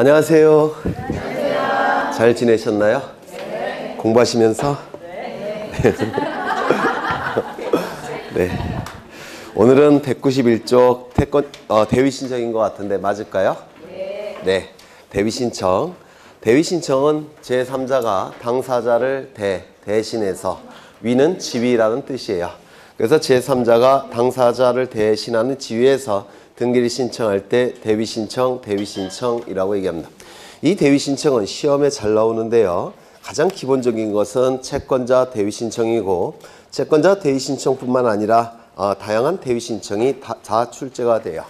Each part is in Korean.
안녕하세요. 안녕하세요. 잘 지내셨나요? 네. 공부하시면서? 네. 네. 오늘은 191쪽 대위 신청인 것 같은데 맞을까요? 네. 네. 대위 신청. 대위 신청은 제3자가 당사자를 대신해서 위는 지위라는 뜻이에요. 그래서 제3자가 당사자를 대신하는 지위에서 등기를 신청할 때 대위 신청, 대위 신청이라고 얘기합니다. 이 대위 신청은 시험에 잘 나오는데요. 가장 기본적인 것은 채권자 대위 신청이고 채권자 대위 신청뿐만 아니라 다양한 대위 신청이 다 출제가 돼요.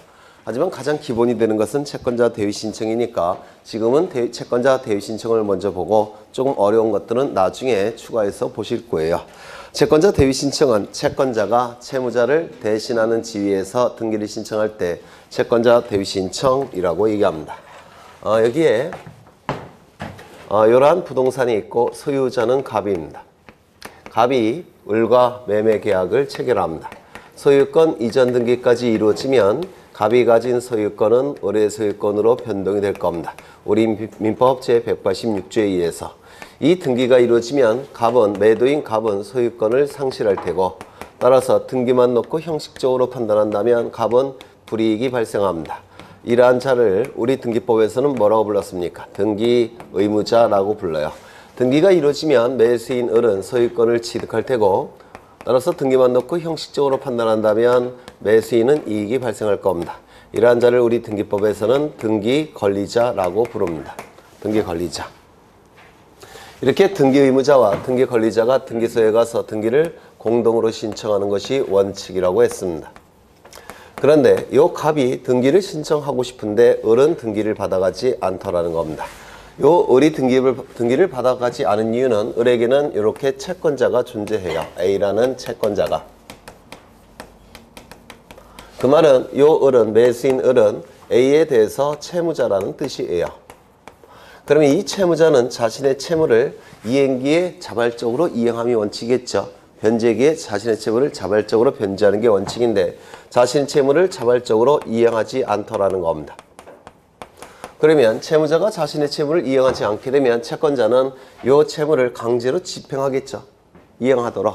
하지만 가장 기본이 되는 것은 채권자 대위 신청이니까 지금은 채권자 대위 신청을 먼저 보고 조금 어려운 것들은 나중에 추가해서 보실 거예요. 채권자 대위 신청은 채권자가 채무자를 대신하는 지위에서 등기를 신청할 때 채권자 대위 신청이라고 얘기합니다. 여기에 이러한 부동산이 있고 소유자는 갑입니다. 갑이 을과 매매 계약을 체결합니다. 소유권 이전 등기까지 이루어지면 갑이 가진 소유권은 을의 소유권으로 변동이 될 겁니다. 우리 민법 제186조에 의해서 이 등기가 이루어지면 매도인 갑은 소유권을 상실할 테고 따라서 등기만 놓고 형식적으로 판단한다면 갑은 불이익이 발생합니다. 이러한 자를 우리 등기법에서는 뭐라고 불렀습니까? 등기 의무자라고 불러요. 등기가 이루어지면 매수인 을은 소유권을 취득할 테고 따라서 등기만 놓고 형식적으로 판단한다면 매수인은 이익이 발생할 겁니다. 이러한 자를 우리 등기법에서는 등기 권리자라고 부릅니다. 등기 권리자. 이렇게 등기 의무자와 등기 권리자가 등기소에 가서 등기를 공동으로 신청하는 것이 원칙이라고 했습니다. 그런데 이 갑이 등기를 신청하고 싶은데 을은 등기를 받아가지 않더라는 겁니다. 요 을이 등기를 받아가지 않은 이유는 을에게는 이렇게 채권자가 존재해요. A라는 채권자가. 그 말은 요 을은 매수인 을은 A에 대해서 채무자라는 뜻이에요. 그러면 이 채무자는 자신의 채무를 이행기에 자발적으로 이행함이 원칙이겠죠. 변제기에 자신의 채무를 자발적으로 변제하는 게 원칙인데 자신의 채무를 자발적으로 이행하지 않더라는 겁니다. 그러면 채무자가 자신의 채무를 이행하지 않게 되면 채권자는 이 채무를 강제로 집행하겠죠. 이행하도록.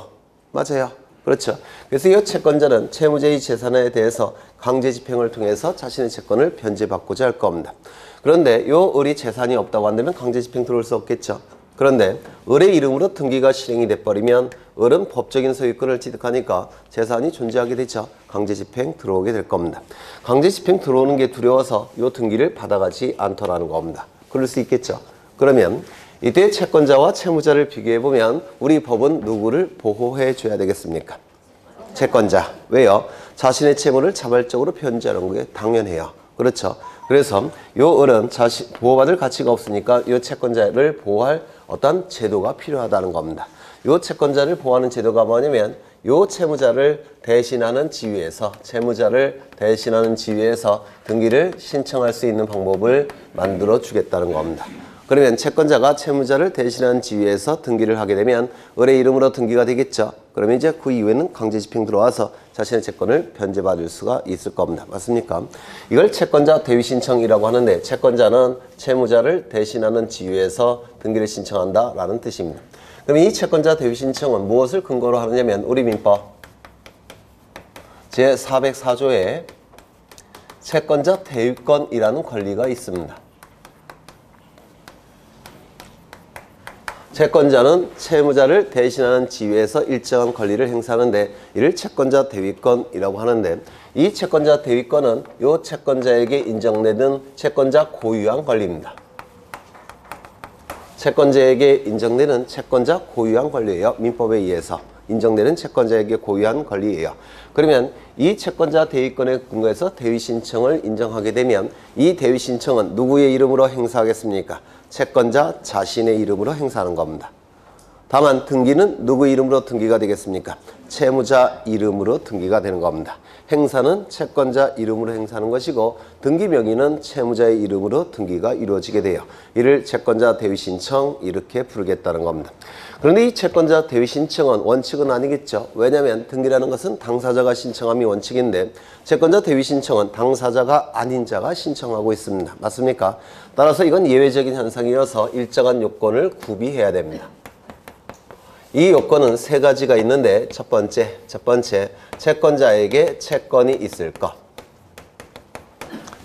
맞아요. 그렇죠. 그래서 이 채권자는 채무자의 재산에 대해서 강제 집행을 통해서 자신의 채권을 변제받고자 할 겁니다. 그런데 이 을이 재산이 없다고 한다면 강제 집행 들어올 수 없겠죠. 그런데 을의 이름으로 등기가 실행이 돼버리면 을은 법적인 소유권을 취득하니까 재산이 존재하게 되죠. 강제 집행 들어오게 될 겁니다. 강제 집행 들어오는 게 두려워서 이 등기를 받아가지 않더라는 겁니다. 그럴 수 있겠죠. 그러면 이때 채권자와 채무자를 비교해보면 우리 법은 누구를 보호해 줘야 되겠습니까? 채권자. 왜요? 자신의 채무를 자발적으로 변제하는 게 당연해요. 그렇죠. 그래서 요 을은 보호받을 가치가 없으니까 요 채권자를 보호할 어떤 제도가 필요하다는 겁니다. 요 채권자를 보호하는 제도가 뭐냐면 요 채무자를 대신하는 지위에서 등기를 신청할 수 있는 방법을 만들어 주겠다는 겁니다. 그러면 채권자가 채무자를 대신하는 지위에서 등기를 하게 되면 을의 이름으로 등기가 되겠죠. 그러면 이제 그 이후에는 강제 집행 들어와서 자신의 채권을 변제받을 수가 있을 겁니다. 맞습니까? 이걸 채권자 대위 신청이라고 하는데 채권자는 채무자를 대신하는 지위에서 등기를 신청한다라는 뜻입니다. 그럼 이 채권자 대위 신청은 무엇을 근거로 하느냐면 우리 민법 제404조에 채권자 대위권이라는 권리가 있습니다. 채권자는 채무자를 대신하는 지위에서 일정한 권리를 행사하는데 이를 채권자 대위권이라고 하는데 이 채권자 대위권은 이 채권자에게 인정되는 채권자 고유한 권리입니다. 채권자에게 인정되는 채권자 고유한 권리예요. 민법에 의해서 인정되는 채권자에게 고유한 권리예요. 그러면 이 채권자 대위권에 근거해서 대위 신청을 인정하게 되면 이 대위 신청은 누구의 이름으로 행사하겠습니까? 채권자 자신의 이름으로 행사하는 겁니다. 다만 등기는 누구 이름으로 등기가 되겠습니까? 채무자 이름으로 등기가 되는 겁니다. 행사는 채권자 이름으로 행사하는 것이고 등기 명의는 채무자의 이름으로 등기가 이루어지게 돼요. 이를 채권자 대위 신청 이렇게 부르겠다는 겁니다. 그런데 이 채권자 대위 신청은 원칙은 아니겠죠. 왜냐하면 등기라는 것은 당사자가 신청함이 원칙인데 채권자 대위 신청은 당사자가 아닌 자가 신청하고 있습니다. 맞습니까? 따라서 이건 예외적인 현상이어서 일정한 요건을 구비해야 됩니다. 이 요건은 세 가지가 있는데 첫 번째, 채권자에게 채권이 있을 것.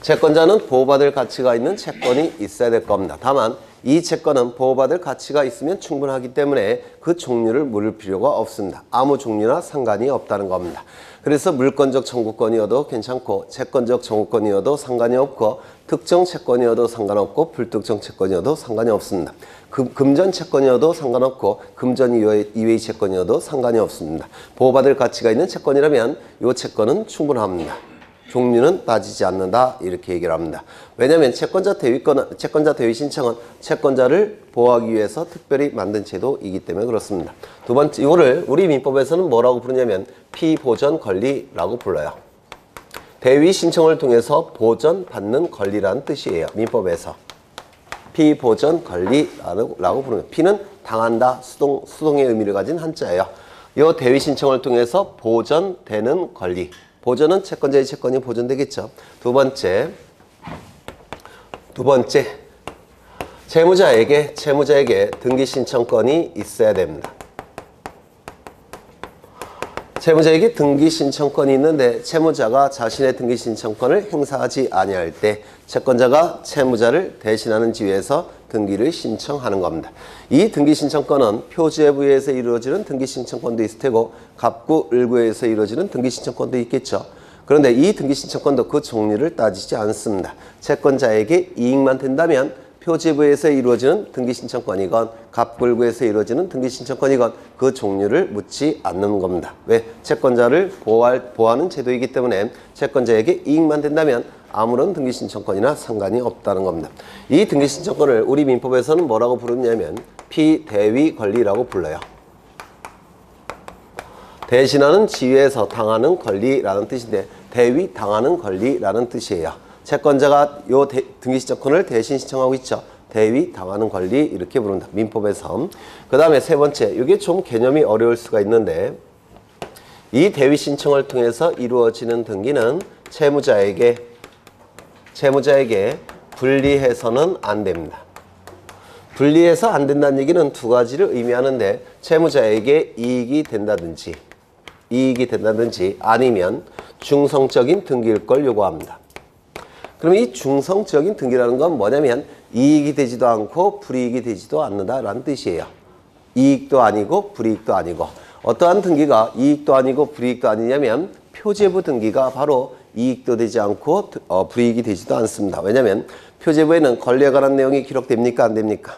채권자는 보호받을 가치가 있는 채권이 있어야 될 겁니다. 다만 이 채권은 보호받을 가치가 있으면 충분하기 때문에 그 종류를 물을 필요가 없습니다. 아무 종류나 상관이 없다는 겁니다. 그래서 물권적 청구권이어도 괜찮고 채권적 청구권이어도 상관이 없고 특정 채권이어도 상관없고 불특정 채권이어도 상관이 없습니다. 금전 채권이어도 상관없고 금전 이외의 채권이어도 상관이 없습니다. 보호받을 가치가 있는 채권이라면 이 채권은 충분합니다. 종류는 따지지 않는다 이렇게 얘기를 합니다. 왜냐하면 채권자 대위 신청은 채권자를 보호하기 위해서 특별히 만든 제도이기 때문에 그렇습니다. 두 번째, 이거를 우리 민법에서는 뭐라고 부르냐면 피보전 권리라고 불러요. 대위 신청을 통해서 보전받는 권리라는 뜻이에요. 민법에서. 피보전 권리라고 부르는 피는 당한다, 수동의 의미를 가진 한자예요. 이 대위 신청을 통해서 보전되는 권리. 보전은 채권자의 채권이 보전되겠죠. 두 번째, 채무자에게 등기 신청권이 있어야 됩니다. 채무자에게 등기 신청권이 있는데 채무자가 자신의 등기 신청권을 행사하지 아니할 때 채권자가 채무자를 대신하는 지위에서 등기를 신청하는 겁니다. 이 등기 신청권은 표지회부에 의해서 이루어지는 등기 신청권도 있을 테고 갑구, 을구에 의해서 이루어지는 등기 신청권도 있겠죠. 그런데 이 등기 신청권도 그 종류를 따지지 않습니다. 채권자에게 이익만 된다면 표지부에서 이루어지는 등기신청권이건 갑불구에서 이루어지는 등기신청권이건 그 종류를 묻지 않는 겁니다. 왜? 채권자를 보호하는 제도이기 때문에 채권자에게 이익만 된다면 아무런 등기신청권이나 상관이 없다는 겁니다. 이 등기신청권을 우리 민법에서는 뭐라고 부르냐면 피대위 권리라고 불러요. 대신하는 지위에서 당하는 권리라는 뜻인데 대위 당하는 권리라는 뜻이에요. 채권자가 요 등기신청권을 대신 신청하고 있죠. 대위 당하는 권리 이렇게 부른다. 민법에서. 그 다음에 세 번째, 이게 좀 개념이 어려울 수가 있는데 이 대위 신청을 통해서 이루어지는 등기는 채무자에게 분리해서는 안 됩니다. 분리해서 안 된다는 얘기는 두 가지를 의미하는데 채무자에게 이익이 된다든지 아니면 중성적인 등기일 걸 요구합니다. 그럼 이 중성적인 등기라는 건 뭐냐면 이익이 되지도 않고 불이익이 되지도 않는다라는 뜻이에요. 이익도 아니고 불이익도 아니고 어떠한 등기가 이익도 아니고 불이익도 아니냐면 표제부 등기가 바로 이익도 되지 않고 불이익이 되지도 않습니다. 왜냐하면 표제부에는 권리에 관한 내용이 기록됩니까? 안 됩니까?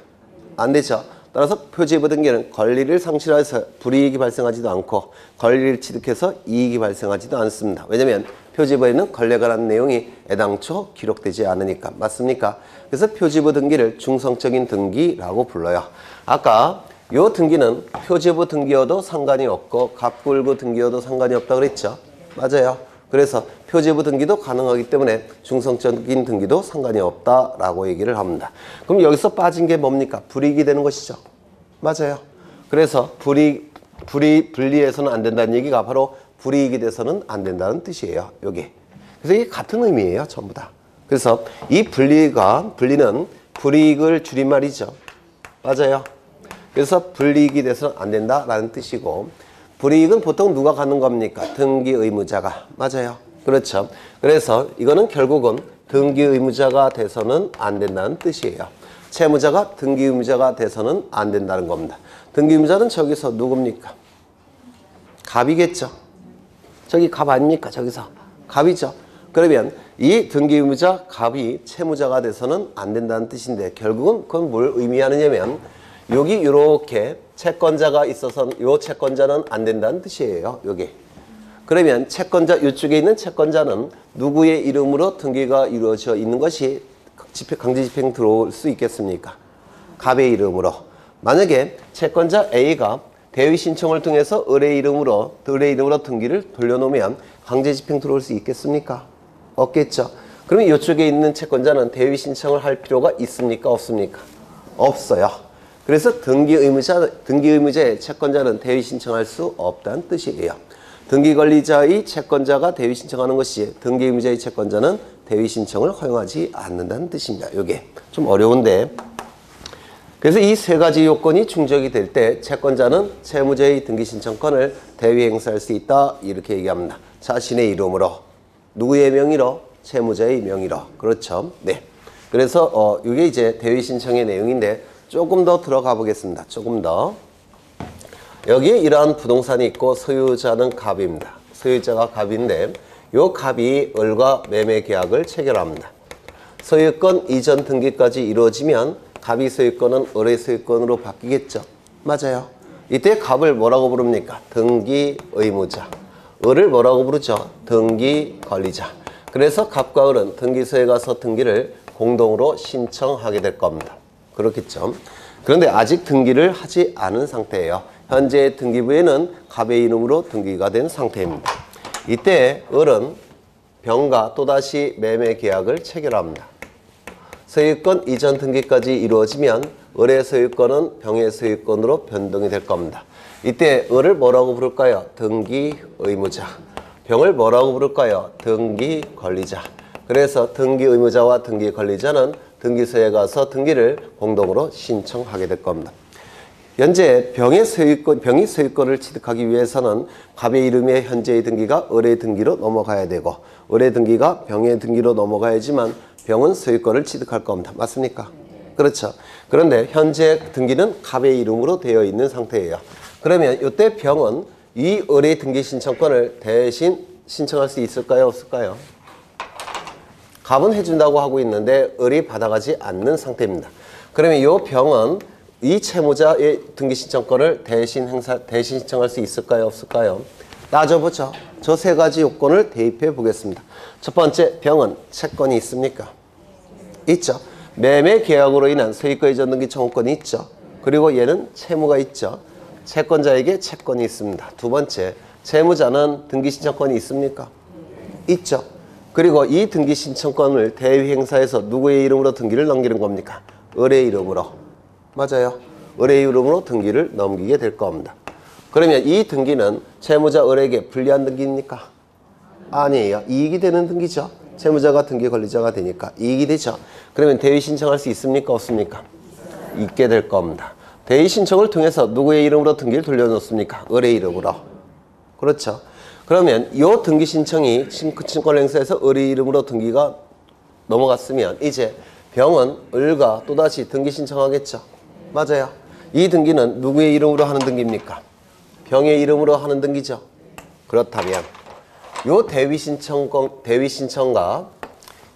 안 되죠. 따라서 표제부 등기는 권리를 상실해서 불이익이 발생하지도 않고 권리를 취득해서 이익이 발생하지도 않습니다. 왜냐하면 표지부에는 권리에 관한 내용이 애당초 기록되지 않으니까. 맞습니까? 그래서 표지부 등기를 중성적인 등기라고 불러요. 아까 요 등기는 표지부 등기여도 상관이 없고 갑불구 등기여도 상관이 없다고 그랬죠. 맞아요. 그래서 표지부 등기도 가능하기 때문에 중성적인 등기도 상관이 없다라고 얘기를 합니다. 그럼 여기서 빠진 게 뭡니까? 불이익이 되는 것이죠. 맞아요. 그래서 분리해서는 안 된다는 얘기가 바로 불이익이 돼서는 안 된다는 뜻이에요. 여기. 그래서 이게 같은 의미예요. 전부 다. 그래서 이 분리는 불이익을 줄임말이죠. 맞아요. 그래서 불이익이 돼서는 안 된다라는 뜻이고 불이익은 보통 누가 갖는 겁니까? 등기 의무자가. 맞아요. 그렇죠. 그래서 이거는 결국은 등기 의무자가 돼서는 안 된다는 뜻이에요. 채무자가 등기 의무자가 돼서는 안 된다는 겁니다. 등기 의무자는 저기서 누굽니까? 갑이겠죠. 저기 갑 아닙니까? 저기서 갑이죠. 그러면 이 등기 의무자 갑이 채무자가 돼서는 안 된다는 뜻인데 결국은 그건 뭘 의미하느냐면 여기 이렇게 채권자가 있어서 요 채권자는 안 된다는 뜻이에요. 여기. 그러면 채권자 이쪽에 있는 채권자는 누구의 이름으로 등기가 이루어져 있는 것이 강제집행 들어올 수 있겠습니까? 갑의 이름으로. 만약에 채권자 A가 대위 신청을 통해서 을의 이름으로 등기를 돌려놓으면 강제 집행 들어올 수 있겠습니까? 없겠죠. 그러면 이쪽에 있는 채권자는 대위 신청을 할 필요가 있습니까? 없습니까? 없어요. 그래서 등기 의무자의 채권자는 대위 신청할 수 없다는 뜻이에요. 등기 권리자의 채권자가 대위 신청하는 것이 등기 의무자의 채권자는 대위 신청을 허용하지 않는다는 뜻입니다. 이게 좀 어려운데, 그래서 이 세 가지 요건이 충족이 될 때 채권자는 채무자의 등기 신청권을 대위 행사할 수 있다 이렇게 얘기합니다. 자신의 이름으로, 누구의 명의로? 채무자의 명의로. 그렇죠. 네. 그래서 이게 이제 대위 신청의 내용인데 조금 더 들어가 보겠습니다. 조금 더. 여기에 이러한 부동산이 있고 소유자는 갑입니다. 소유자가 갑인데 요 갑이 을과 매매 계약을 체결합니다. 소유권 이전 등기까지 이루어지면 갑이 소유권은 을의 소유권으로 바뀌겠죠. 맞아요. 이때 갑을 뭐라고 부릅니까? 등기 의무자. 을을 뭐라고 부르죠? 등기 권리자. 그래서 갑과 을은 등기소에 가서 등기를 공동으로 신청하게 될 겁니다. 그렇겠죠. 그런데 아직 등기를 하지 않은 상태예요. 현재 등기부에는 갑의 이름으로 등기가 된 상태입니다. 이때 을은 병과 또다시 매매 계약을 체결합니다. 소유권 이전 등기까지 이루어지면 을의 소유권은 병의 소유권으로 변동이 될 겁니다. 이때 을을 뭐라고 부를까요? 등기 의무자. 병을 뭐라고 부를까요? 등기 권리자. 그래서 등기 의무자와 등기 권리자는 등기소에 가서 등기를 공동으로 신청하게 될 겁니다. 현재 병이 소유권을 취득하기 위해서는 갑의 이름의 현재의 등기가 을의 등기로 넘어가야 되고 을의 등기가 병의 등기로 넘어가야지만 병은 소유권을 취득할 겁니다. 맞습니까? 그렇죠. 그런데 현재 등기는 갑의 이름으로 되어 있는 상태예요. 그러면 이때 병은 이 을의 등기 신청권을 대신 신청할 수 있을까요? 없을까요? 갑은 해준다고 하고 있는데 을이 받아가지 않는 상태입니다. 그러면 이 병은 이 채무자의 등기 신청권을 대신 신청할 수 있을까요? 없을까요? 따져보죠. 저 세 가지 요건을 대입해 보겠습니다. 첫 번째, 병은 채권이 있습니까? 있죠. 매매 계약으로 인한 소유권 이전 등기 청구권이 있죠. 그리고 얘는 채무가 있죠. 채권자에게 채권이 있습니다. 두 번째, 채무자는 등기 신청권이 있습니까? 있죠. 그리고 이 등기 신청권을 대위 행사해서 누구의 이름으로 등기를 넘기는 겁니까? 을의 이름으로. 맞아요. 을의 이름으로 등기를 넘기게 될 겁니다. 그러면 이 등기는 채무자 을에게 불리한 등기입니까? 아니에요. 이익이 되는 등기죠. 채무자가 등기 권리자가 되니까 이익이 되죠. 그러면 대위 신청할 수 있습니까? 없습니까? 있게 될 겁니다. 대위 신청을 통해서 누구의 이름으로 등기를 돌려놓습니까? 을의 이름으로. 그렇죠. 그러면 이 등기 신청이 신권 행사에서 을의 이름으로 등기가 넘어갔으면 이제 병은 을과 또다시 등기 신청하겠죠. 맞아요. 이 등기는 누구의 이름으로 하는 등기입니까? 병의 이름으로 하는 등기죠. 그렇다면 요 대위 신청과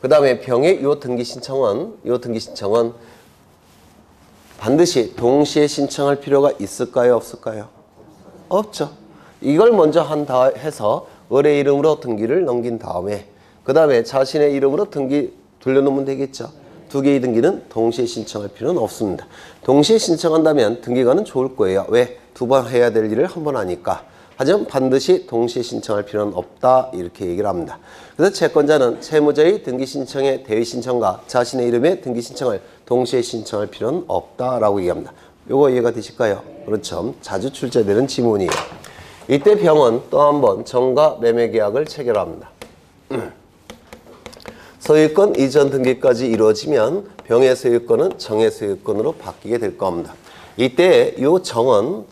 그 다음에 병의 요 등기 신청은 반드시 동시에 신청할 필요가 있을까요? 없을까요? 없죠. 이걸 먼저 해서 을의 이름으로 등기를 넘긴 다음에 그 다음에 자신의 이름으로 등기 돌려놓으면 되겠죠. 두 개의 등기는 동시에 신청할 필요는 없습니다. 동시에 신청한다면 등기관은 좋을 거예요. 왜? 두 번 해야 될 일을 한 번 하니까. 하지만 반드시 동시에 신청할 필요는 없다 이렇게 얘기를 합니다. 그래서 채권자는 채무자의 등기 신청의 대위 신청과 자신의 이름의 등기 신청을 동시에 신청할 필요는 없다라고 얘기합니다. 요거 이해가 되실까요? 그렇죠. 자주 출제되는 지문이에요. 이때 병은 또 한 번 정과 매매 계약을 체결합니다. 소유권 이전 등기까지 이루어지면 병의 소유권은 정의 소유권으로 바뀌게 될 겁니다. 이때 요 정은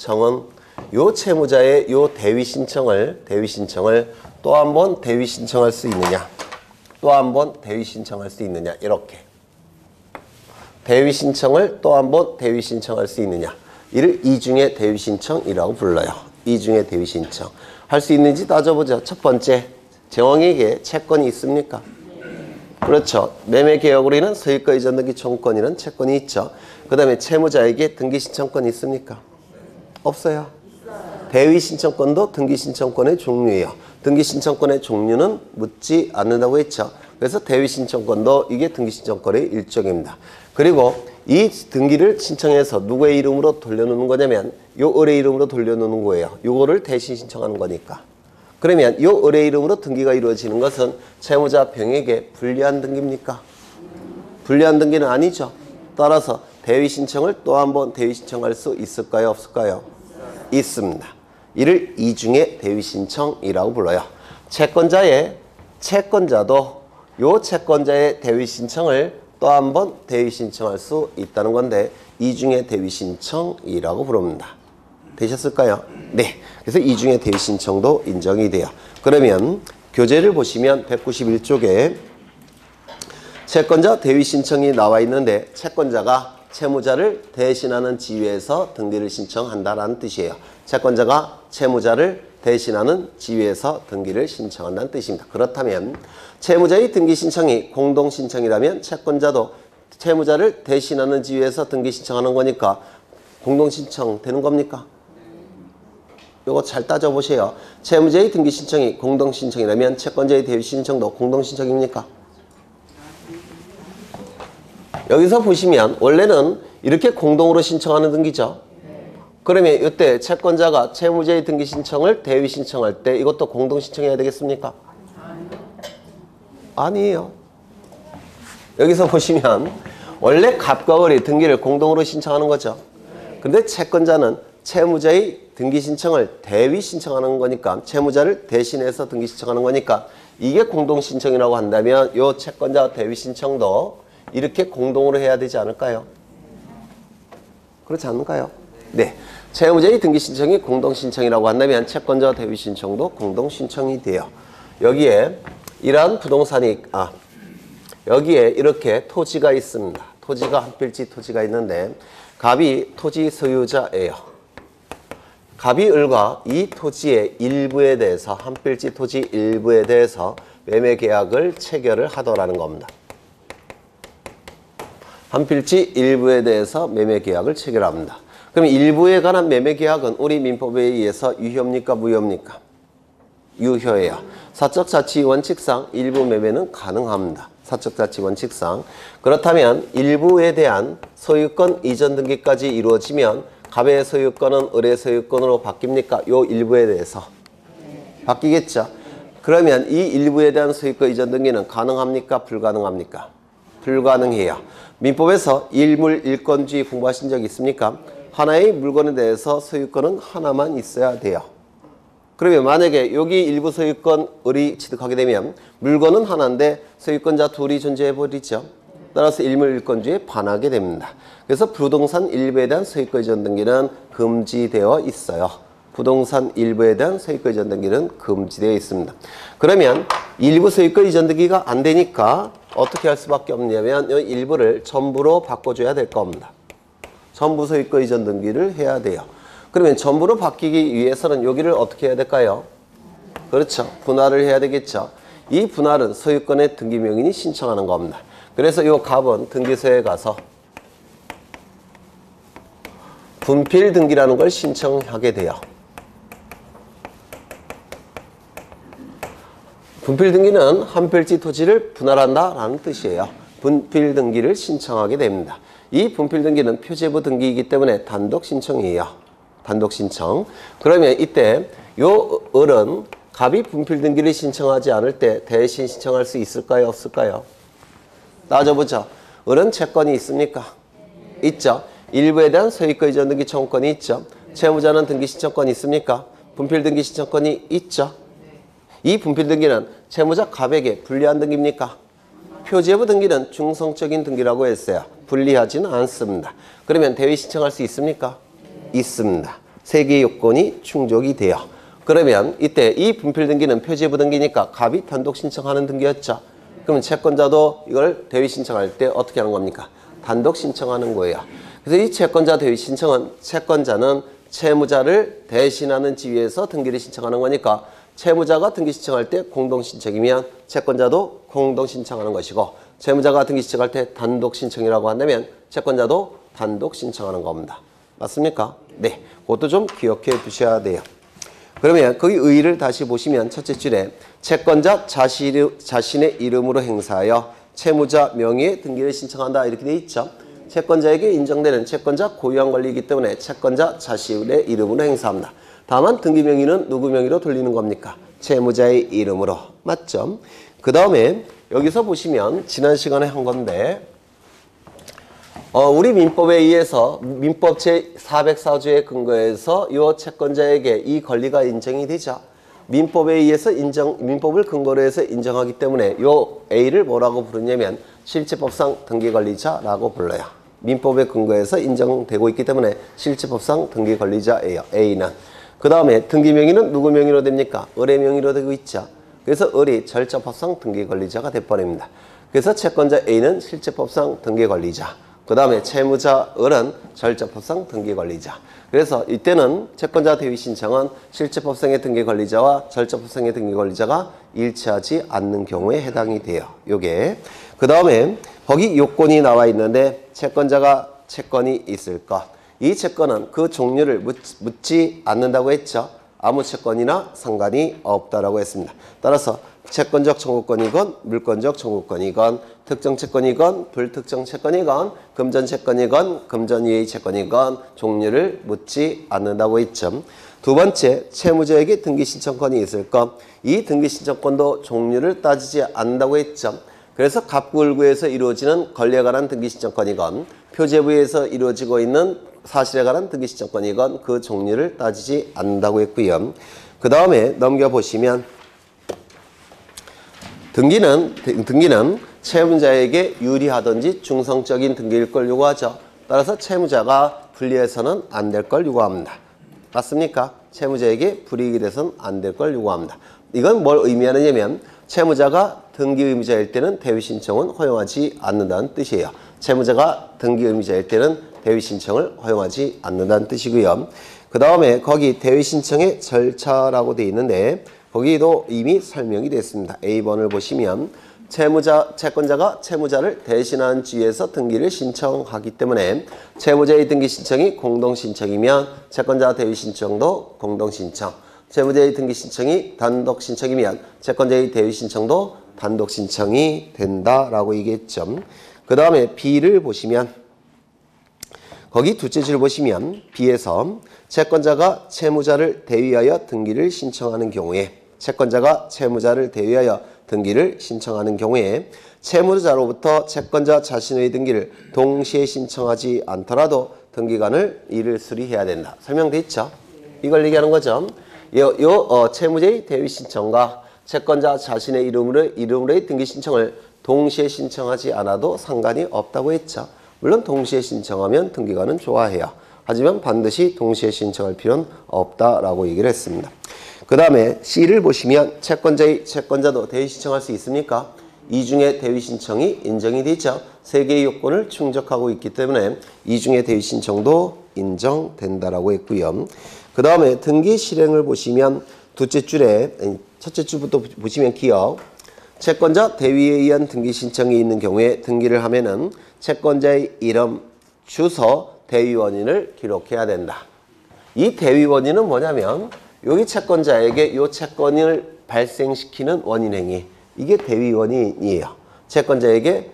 요 채무자의 요 대위 신청을 또 한 번 대위 신청할 수 있느냐, 또 한 번 대위 신청할 수 있느냐 이렇게 대위 신청을 또 한 번 대위 신청할 수 있느냐 이를 이중의 대위 신청이라고 불러요. 이중의 대위 신청 할 수 있는지 따져보죠. 첫 번째, 정황에게 채권이 있습니까? 그렇죠. 매매 개혁으로 인한 소유권 이전 등기 청구권이라는 채권이 있죠. 그 다음에 채무자에게 등기 신청권이 있습니까? 없어요. 대위 신청권도 등기 신청권의 종류예요. 등기 신청권의 종류는 묻지 않는다고 했죠. 그래서 대위 신청권도 이게 등기 신청권의 일종입니다. 그리고 이 등기를 신청해서 누구의 이름으로 돌려놓는 거냐면 요 을의 이름으로 돌려놓는 거예요. 요거를 대신 신청하는 거니까. 그러면 요 을의 이름으로 등기가 이루어지는 것은 채무자 병에게 불리한 등기입니까? 불리한 등기는 아니죠. 따라서 대위 신청을 또 한 번 대위 신청할 수 있을까요? 없을까요? 있습니다. 이를 이중의 대위 신청이라고 불러요. 채권자도 요 채권자의 대위 신청을 또 한 번 대위 신청할 수 있다는 건데 이중의 대위 신청이라고 부릅니다. 되셨을까요? 네. 그래서 이중의 대위 신청도 인정이 돼요. 그러면 교재를 보시면 191쪽에 채권자 대위 신청이 나와 있는데 채권자가 채무자를 대신하는 지위에서 등기를 신청한다라는 뜻이에요. 채권자가 채무자를 대신하는 지위에서 등기를 신청한다는 뜻입니다. 그렇다면 채무자의 등기 신청이 공동 신청이라면 채권자도 채무자를 대신하는 지위에서 등기 신청하는 거니까 공동 신청 되는 겁니까? 요거 잘 따져보세요. 채무자의 등기 신청이 공동 신청이라면 채권자의 대위 신청도 공동 신청입니까? 여기서 보시면 원래는 이렇게 공동으로 신청하는 등기죠. 그러면 이때 채권자가 채무자의 등기 신청을 대위 신청할 때 이것도 공동 신청해야 되겠습니까? 아니에요. 여기서 보시면 원래 갑과 을이 등기를 공동으로 신청하는 거죠. 근데 채권자는 채무자의 등기 신청을 대위 신청하는 거니까 채무자를 대신해서 등기 신청하는 거니까 이게 공동 신청이라고 한다면 이 채권자 대위 신청도 이렇게 공동으로 해야 되지 않을까요? 그렇지 않을까요? 네. 채무자의 등기 신청이 공동 신청이라고 한다면 채권자 대위 신청도 공동 신청이 돼요. 여기에 이러한 부동산이 여기에 이렇게 토지가 있습니다. 토지가 한 필지 토지가 있는데 갑이 토지 소유자예요. 갑이 을과 이 토지의 일부에 대해서 한 필지 토지 일부에 대해서 매매 계약을 체결을 하더라는 겁니다. 한 필지 일부에 대해서 매매 계약을 체결합니다. 그럼 일부에 관한 매매 계약은 우리 민법에 의해서 유효입니까? 무효입니까? 유효해요. 사적 자치 원칙상 일부 매매는 가능합니다. 사적 자치 원칙상. 그렇다면 일부에 대한 소유권 이전 등기까지 이루어지면 갑의 소유권은 을의 소유권으로 바뀝니까? 요 일부에 대해서. 바뀌겠죠? 그러면 이 일부에 대한 소유권 이전 등기는 가능합니까? 불가능합니까? 불가능해요. 민법에서 일물 일권주의 공부하신 적 있습니까? 하나의 물건에 대해서 소유권은 하나만 있어야 돼요. 그러면 만약에 여기 일부 소유권 을이 취득하게 되면 물건은 하나인데 소유권자 둘이 존재해버리죠. 따라서 일물일권주의에 반하게 됩니다. 그래서 부동산 일부에 대한 소유권 이전 등기는 금지되어 있어요. 부동산 일부에 대한 소유권 이전 등기는 금지되어 있습니다. 그러면 일부 소유권 이전 등기가 안 되니까 어떻게 할 수밖에 없냐면 이 일부를 전부로 바꿔줘야 될 겁니다. 전부 소유권 이전 등기를 해야 돼요. 그러면 전부로 바뀌기 위해서는 여기를 어떻게 해야 될까요? 그렇죠. 분할을 해야 되겠죠. 이 분할은 소유권의 등기명인이 신청하는 겁니다. 그래서 이 갑은 등기소에 가서 분필 등기라는 걸 신청하게 돼요. 분필 등기는 한 필지 토지를 분할한다라는 뜻이에요. 분필 등기를 신청하게 됩니다. 이 분필 등기는 표제부 등기이기 때문에 단독 신청이에요. 단독 신청. 그러면 이때 요 을은 갑이 분필 등기를 신청하지 않을 때 대신 신청할 수 있을까요? 없을까요? 따져보죠. 을은 채권이 있습니까? 있죠. 일부에 대한 소유권 이전 등기 청구권이 있죠. 채무자는 등기 신청권이 있습니까? 분필 등기 신청권이 있죠. 이 분필 등기는 채무자 갑에게 불리한 등기입니까? 표제부 등기는 중성적인 등기라고 했어요. 불리하지는 않습니다. 그러면 대위 신청할 수 있습니까? 있습니다. 세 개의 요건이 충족이 돼요. 그러면 이때 이 분필 등기는 표제부 등기니까 갑이 단독 신청하는 등기였죠. 그러면 채권자도 이걸 대위 신청할 때 어떻게 하는 겁니까? 단독 신청하는 거예요. 그래서 이 채권자 대위 신청은 채권자는 채무자를 대신하는 지위에서 등기를 신청하는 거니까 채무자가 등기 신청할 때 공동 신청이면 채권자도 공동 신청하는 것이고 채무자가 등기 신청할 때 단독 신청이라고 한다면 채권자도 단독 신청하는 겁니다. 맞습니까? 네. 그것도 좀 기억해 두셔야 돼요. 그러면 거기 의의를 다시 보시면 첫째 줄에 채권자 자신의 이름으로 행사하여 채무자 명의의 등기를 신청한다 이렇게 돼 있죠. 채권자에게 인정되는 채권자 고유한 권리이기 때문에 채권자 자신의 이름으로 행사합니다. 다만 등기 명의는 누구 명의로 돌리는 겁니까? 채무자의 이름으로. 맞죠? 그 다음에 여기서 보시면 지난 시간에 한 건데 우리 민법에 의해서 민법 제404조에 근거해서 이 채권자에게 이 권리가 인정이 되죠. 민법에 의해서 민법을 근거로 해서 인정하기 때문에 요 A를 뭐라고 부르냐면 실제법상 등기권리자라고 불러요. 민법에 근거해서 인정되고 있기 때문에 실제법상 등기권리자예요. A는. 그 다음에 등기 명의는 누구 명의로 됩니까? 을의 명의로 되고 있죠. 그래서 을이 절차법상 등기권리자가 돼버립니다. 그래서 채권자 A는 실제법상 등기권리자. 그 다음에 채무자 을은 절차법상 등기권리자. 그래서 이때는 채권자 대위 신청은 실제법상의 등기권리자와 절차법상의 등기권리자가 일치하지 않는 경우에 해당이 돼요. 요게. 그 다음에 거기 요건이 나와 있는데 채권자가 채권이 있을 것. 이 채권은 그 종류를 묻지 않는다고 했죠. 아무 채권이나 상관이 없다라고 했습니다. 따라서 채권적 청구권이건 물권적 청구권이건 특정 채권이건 불특정 채권이건 금전 채권이건 금전 이외의 채권이건 종류를 묻지 않는다고 했죠. 두 번째, 채무자에게 등기 신청권이 있을 것. 이 등기 신청권도 종류를 따지지 않는다고 했죠. 그래서 갑구을구에서 이루어지는 권리에 관한 등기 신청권이건 표제부에서 이루어지고 있는 사실에 관한 등기 신청권이건 그 종류를 따지지 않는다고 했고요. 그 다음에 넘겨보시면 등기는 채무자에게 유리하든지 중성적인 등기일 걸 요구하죠. 따라서 채무자가 불리해서는 안 될 걸 요구합니다. 맞습니까? 채무자에게 불이익이 돼서는 안 될 걸 요구합니다. 이건 뭘 의미하느냐면 채무자가 등기 의무자일 때는 대위 신청은 허용하지 않는다는 뜻이에요. 채무자가 등기 의무자일 때는 대위 신청을 허용하지 않는다는 뜻이고요. 그 다음에 거기 대위 신청의 절차라고 되어 있는데 거기도 이미 설명이 됐습니다. A번을 보시면 채권자가 채무자를 대신한 지위에서 등기를 신청하기 때문에 채무자의 등기 신청이 공동 신청이면 채권자 대위 신청도 공동 신청. 채무자의 등기 신청이 단독 신청이면 채권자의 대위 신청도 단독 신청이 된다라고 얘기했죠. 그 다음에 B를 보시면 거기 둘째 줄 보시면 B에서 채권자가 채무자를 대위하여 등기를 신청하는 경우에 채권자가 채무자를 대위하여 등기를 신청하는 경우에 채무자로부터 채권자 자신의 등기를 동시에 신청하지 않더라도 등기관을 이를 수리해야 된다. 설명돼 있죠? 이걸 얘기하는 거죠. 채무자의 대위 신청과 채권자 자신의 이름으로의 등기 신청을 동시에 신청하지 않아도 상관이 없다고 했죠. 물론 동시에 신청하면 등기관은 좋아해요. 하지만 반드시 동시에 신청할 필요는 없다라고 얘기를 했습니다. 그 다음에 C를 보시면 채권자도 대위 신청할 수 있습니까? 이중의 대위 신청이 인정이 되죠. 세 개의 요건을 충족하고 있기 때문에 이중의 대위 신청도 인정된다라고 했고요. 그 다음에 등기 실행을 보시면 첫째 줄부터 보시면 기억. 채권자 대위에 의한 등기 신청이 있는 경우에 등기를 하면은 채권자의 이름, 주소, 대위 원인을 기록해야 된다. 이 대위 원인은 뭐냐면 여기 채권자에게 이 채권을 발생시키는 원인 행위. 이게 대위 원인이에요. 채권자에게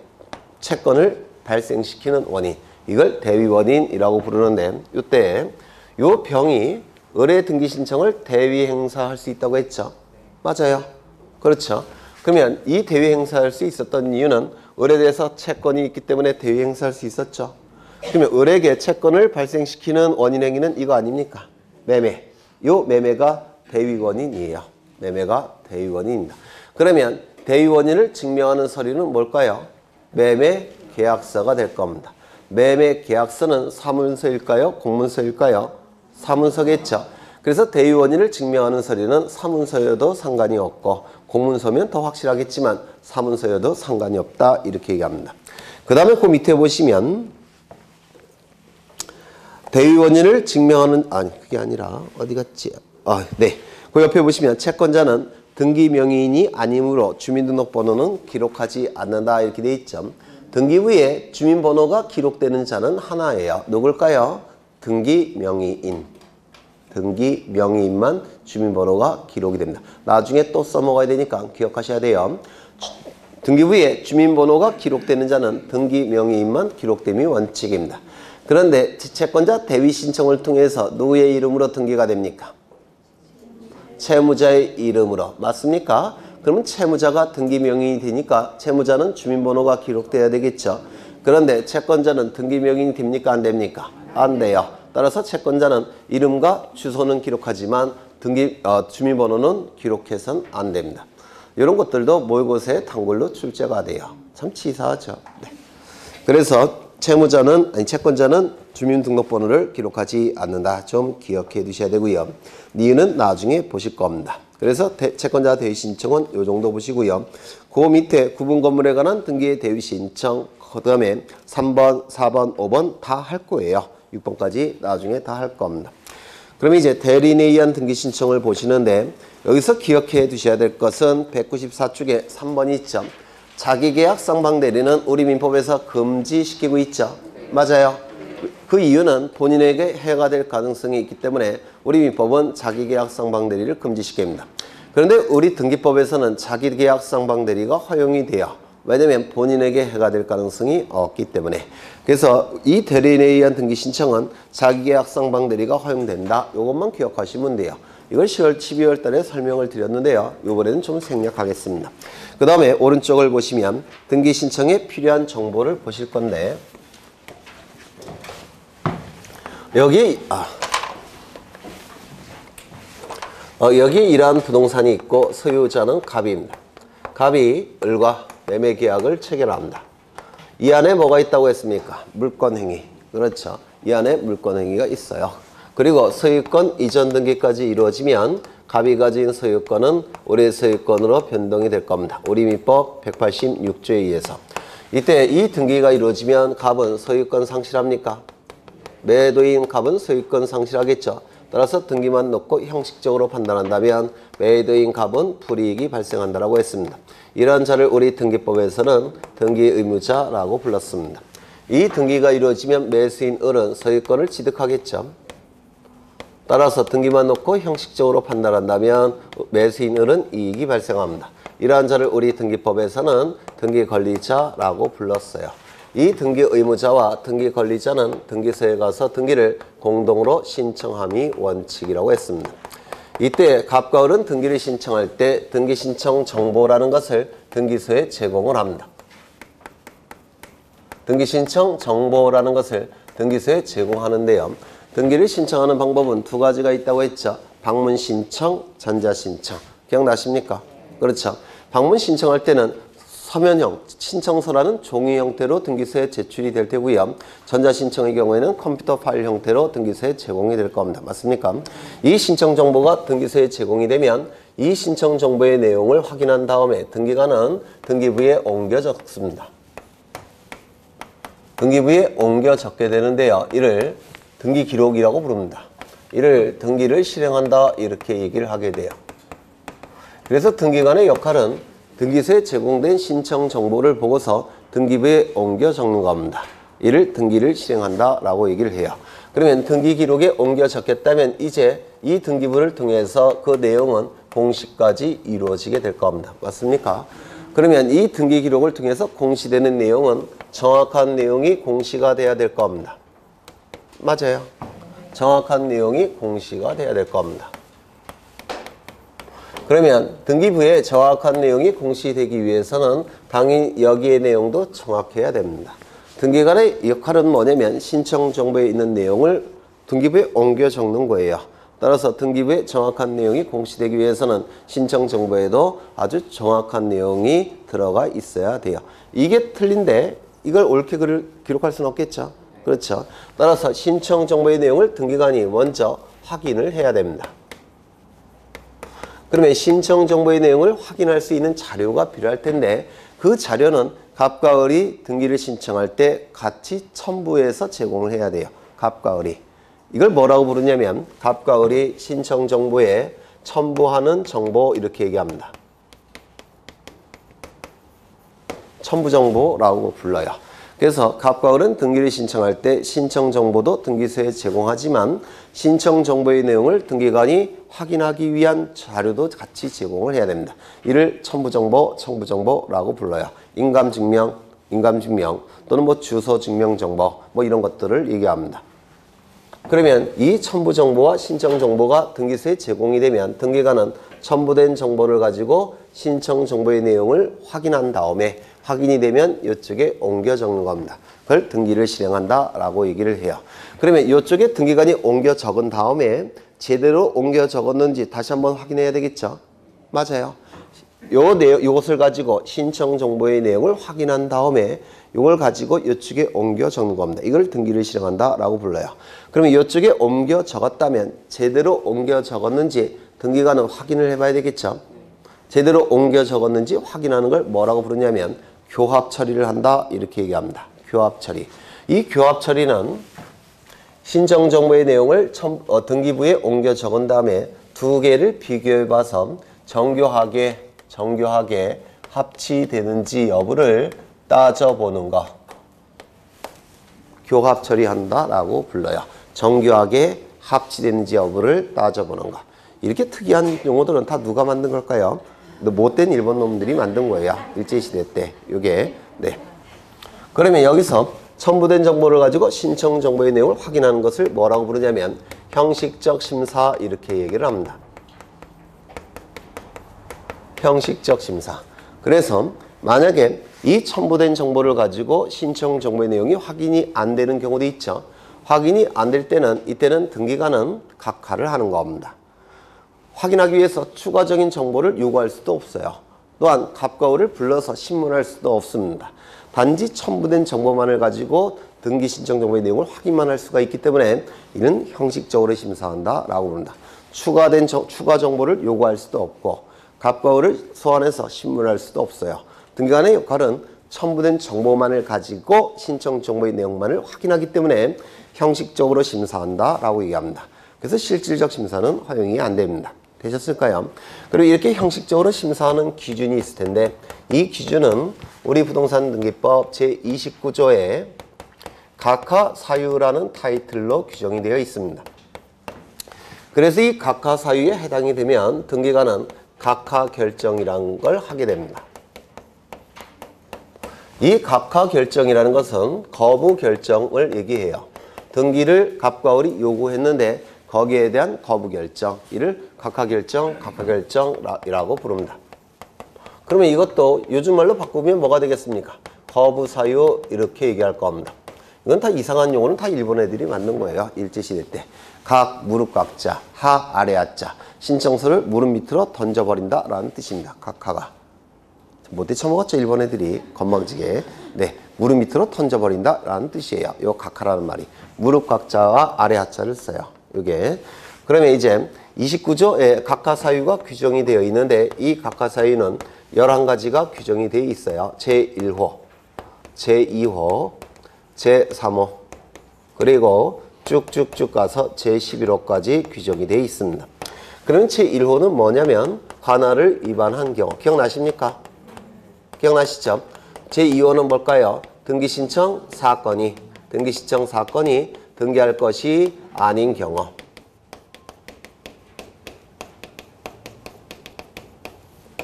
채권을 발생시키는 원인. 이걸 대위 원인이라고 부르는데 이때 이 병이 을의 등기 신청을 대위 행사할 수 있다고 했죠. 맞아요. 그렇죠. 그러면 이 대위 행사할 수 있었던 이유는 을에 대해서 채권이 있기 때문에 대위 행사할 수 있었죠. 그러면 을에게 채권을 발생시키는 원인 행위는 이거 아닙니까? 매매. 요 매매가 대위 원인이에요. 매매가 대위 원인입니다. 그러면 대위 원인을 증명하는 서류는 뭘까요? 매매 계약서가 될 겁니다. 매매 계약서는 사문서일까요? 공문서일까요? 사문서겠죠. 그래서 대위 원인을 증명하는 서류는 사문서여도 상관이 없고 공문서면 더 확실하겠지만 사문서여도 상관이 없다 이렇게 얘기합니다. 그 다음에 그 밑에 보시면 대위 원인을 증명하는 그게 아니라 어디 갔지? 네. 그 옆에 보시면 채권자는 등기 명의인이 아니므로 주민등록번호는 기록하지 않는다 이렇게 돼 있죠. 등기부에 주민번호가 기록되는 자는 하나예요. 누굴까요? 등기 명의인. 등기 명의인만 주민번호가 기록이 됩니다. 나중에 또 써먹어야 되니까 기억하셔야 돼요. 등기부에 주민번호가 기록되는 자는 등기 명의인만 기록됨이 원칙입니다. 그런데 채권자 대위 신청을 통해서 누구의 이름으로 등기가 됩니까? 채무자의 이름으로. 맞습니까? 그러면 채무자가 등기 명의인이 되니까 채무자는 주민번호가 기록돼야 되겠죠. 그런데 채권자는 등기 명의인이 됩니까? 안 됩니까? 안 돼요. 따라서 채권자는 이름과 주소는 기록하지만 주민번호는 기록해서는 안 됩니다. 이런 것들도 모의고사에 단골로 출제가 돼요. 참 치사하죠. 네. 그래서 채권자는 주민등록번호를 기록하지 않는다. 좀 기억해 두셔야 되고요. 니은은 나중에 보실 겁니다. 그래서 채권자 대위 신청은 이 정도 보시고요. 그 밑에 구분 건물에 관한 등기의 대위 신청, 그 다음에 3번, 4번, 5번 다 할 거예요. 6번까지 나중에 다 할 겁니다. 그러면 이제 대리인에 의한 등기 신청을 보시는데 여기서 기억해 두셔야 될 것은 194쪽에 3번 있죠. 자기계약 상방대리는 우리 민법에서 금지시키고 있죠. 맞아요. 그 이유는 본인에게 해가 될 가능성이 있기 때문에 우리 민법은 자기계약 상방대리를 금지시킵니다. 그런데 우리 등기법에서는 자기계약 상방대리가 허용이 돼요. 왜냐하면 본인에게 해가 될 가능성이 없기 때문에. 그래서 이 대리인에 의한 등기 신청은 자기계약 상방대리가 허용된다. 이것만 기억하시면 돼요. 이걸 10월, 12월 달에 설명을 드렸는데요. 이번에는 좀 생략하겠습니다. 그 다음에 오른쪽을 보시면 등기 신청에 필요한 정보를 보실 건데 여기 이러한 부동산이 있고 소유자는 갑입니다. 갑이 을과 매매 계약을 체결합니다. 이 안에 뭐가 있다고 했습니까? 물권행위. 그렇죠. 이 안에 물권행위가 있어요. 그리고 소유권 이전 등기까지 이루어지면 갑이 가진 소유권은 우리 소유권으로 변동이 될 겁니다. 우리 민법 186조에 의해서. 이때 이 등기가 이루어지면 갑은 소유권 상실합니까? 매도인 갑은 소유권 상실하겠죠. 따라서 등기만 놓고 형식적으로 판단한다면 매도인 갑은 불이익이 발생한다고 했습니다. 이러한 자를 우리 등기법에서는 등기의무자라고 불렀습니다. 이 등기가 이루어지면 매수인 을은 소유권을 취득하겠죠. 따라서 등기만 놓고 형식적으로 판단한다면 매수인 을은 이익이 발생합니다. 이러한 자를 우리 등기법에서는 등기권리자라고 불렀어요. 이 등기의무자와 등기권리자는 등기소에 가서 등기를 공동으로 신청함이 원칙이라고 했습니다. 이때 갑과 을은 등기를 신청할 때 등기신청 정보라는 것을 등기소에 제공을 합니다. 등기신청 정보라는 것을 등기소에 제공하는데요. 등기를 신청하는 방법은 두 가지가 있다고 했죠. 방문 신청, 전자 신청. 기억나십니까? 그렇죠. 방문 신청할 때는 서면형, 신청서라는 종이 형태로 등기소에 제출이 될 테고요. 전자신청의 경우에는 컴퓨터 파일 형태로 등기소에 제공이 될 겁니다. 맞습니까? 이 신청 정보가 등기소에 제공이 되면 이 신청 정보의 내용을 확인한 다음에 등기관은 등기부에 옮겨 적습니다. 등기부에 옮겨 적게 되는데요. 이를 등기 기록이라고 부릅니다. 이를 등기를 실행한다 이렇게 얘기를 하게 돼요. 그래서 등기관의 역할은 등기소에 제공된 신청 정보를 보고서 등기부에 옮겨 적는 겁니다. 이를 등기를 실행한다라고 얘기를 해요. 그러면 등기 기록에 옮겨 적겠다면 이제 이 등기부를 통해서 그 내용은 공시까지 이루어지게 될 겁니다. 맞습니까? 그러면 이 등기 기록을 통해서 공시되는 내용은 정확한 내용이 공시가 돼야 될 겁니다. 맞아요. 정확한 내용이 공시가 돼야 될 겁니다. 그러면 등기부에 정확한 내용이 공시되기 위해서는 당연히 여기의 내용도 정확해야 됩니다. 등기관의 역할은 뭐냐면 신청 정보에 있는 내용을 등기부에 옮겨 적는 거예요. 따라서 등기부에 정확한 내용이 공시되기 위해서는 신청 정보에도 아주 정확한 내용이 들어가 있어야 돼요. 이게 틀린데 이걸 옳게 기록할 수는 없겠죠. 그렇죠. 따라서 신청 정보의 내용을 등기관이 먼저 확인을 해야 됩니다. 그러면 신청 정보의 내용을 확인할 수 있는 자료가 필요할 텐데 그 자료는 갑과 을이 등기를 신청할 때 같이 첨부해서 제공을 해야 돼요. 갑과 을이. 이걸 뭐라고 부르냐면 갑과 을이 신청 정보에 첨부하는 정보 이렇게 얘기합니다. 첨부 정보라고 불러요. 그래서 갑과 을은 등기를 신청할 때 신청 정보도 등기소에 제공하지만 신청 정보의 내용을 등기관이 확인하기 위한 자료도 같이 제공을 해야 됩니다. 이를 첨부정보, 청부정보라고 불러요. 인감증명 또는 뭐 주소증명정보 뭐 이런 것들을 얘기합니다. 그러면 이 첨부정보와 신청정보가 등기소에 제공이 되면 등기관은 첨부된 정보를 가지고 신청정보의 내용을 확인한 다음에 확인이 되면 이쪽에 옮겨 적는 겁니다. 그걸 등기를 실행한다 라고 얘기를 해요. 그러면 이쪽에 등기관이 옮겨 적은 다음에 제대로 옮겨 적었는지 다시 한번 확인해야 되겠죠? 맞아요. 요것을 가지고 신청 정보의 내용을 확인한 다음에 이걸 가지고 이쪽에 옮겨 적는 겁니다. 이걸 등기를 실행한다 라고 불러요. 그러면 이쪽에 옮겨 적었다면 제대로 옮겨 적었는지 등기관은 확인을 해봐야 되겠죠? 제대로 옮겨 적었는지 확인하는 걸 뭐라고 부르냐면 교합 처리를 한다 이렇게 얘기합니다. 교합 처리. 이 교합 처리는 신청 정보의 내용을 등기부에 옮겨 적은 다음에 두 개를 비교해 봐서 정교하게 합치되는지 여부를 따져보는 거. 교합 처리한다 라고 불러요. 정교하게 합치되는지 여부를 따져보는 거. 이렇게 특이한 용어들은 다 누가 만든 걸까요? 못된 일본 놈들이 만든 거예요. 일제시대 때. 요게. 네. 그러면 여기서 첨부된 정보를 가지고 신청 정보의 내용을 확인하는 것을 뭐라고 부르냐면 형식적 심사 이렇게 얘기를 합니다. 형식적 심사. 그래서 만약에 이 첨부된 정보를 가지고 신청 정보의 내용이 확인이 안 되는 경우도 있죠. 확인이 안 될 때는 이때는 등기관은 각하를 하는 겁니다. 확인하기 위해서 추가적인 정보를 요구할 수도 없어요. 또한 갑과 을을 불러서 신문할 수도 없습니다. 단지 첨부된 정보만을 가지고 등기 신청 정보의 내용을 확인만 할 수가 있기 때문에 이는 형식적으로 심사한다 라고 부른다. 추가 정보를 요구할 수도 없고 갑과 을을 소환해서 신문할 수도 없어요. 등기관의 역할은 첨부된 정보만을 가지고 신청 정보의 내용만을 확인하기 때문에 형식적으로 심사한다 라고 얘기합니다. 그래서 실질적 심사는 허용이 안 됩니다. 되셨을까요? 그리고 이렇게 형식적으로 심사하는 기준이 있을 텐데 이 기준은 우리 부동산 등기법 제29조에 각하 사유라는 타이틀로 규정이 되어 있습니다. 그래서 이 각하 사유에 해당이 되면 등기관은 각하 결정이라는 걸 하게 됩니다. 이 각하 결정이라는 것은 거부 결정을 얘기해요. 등기를 갑과 을이 요구했는데 거기에 대한 거부 결정, 이를 각하 결정이라고 부릅니다. 그러면 이것도 요즘 말로 바꾸면 뭐가 되겠습니까? 거부 사유 이렇게 얘기할 겁니다. 이건 다 이상한 용어는 다 일본 애들이 만든 거예요. 일제시대 때. 각 무릎 각자, 하 아래 하자. 신청서를 무릎 밑으로 던져버린다 라는 뜻입니다. 각하가. 못돼 처먹었죠 일본 애들이 건방지게. 네, 무릎 밑으로 던져버린다 라는 뜻이에요. 요 각하라는 말이. 무릎 각자와 아래 하자를 써요. 요게. 그러면 이제 29조에 각하 사유가 규정이 되어 있는데 이 각하 사유는 11가지가 규정이 되어 있어요. 제1호, 제2호, 제3호, 그리고 쭉쭉쭉 가서 제11호까지 규정이 되어 있습니다. 그러면 제1호는 뭐냐면 관할을 위반한 경우. 기억나십니까? 기억나시죠? 제2호는 뭘까요? 등기신청 사건이 등기할 것이 아닌 경우.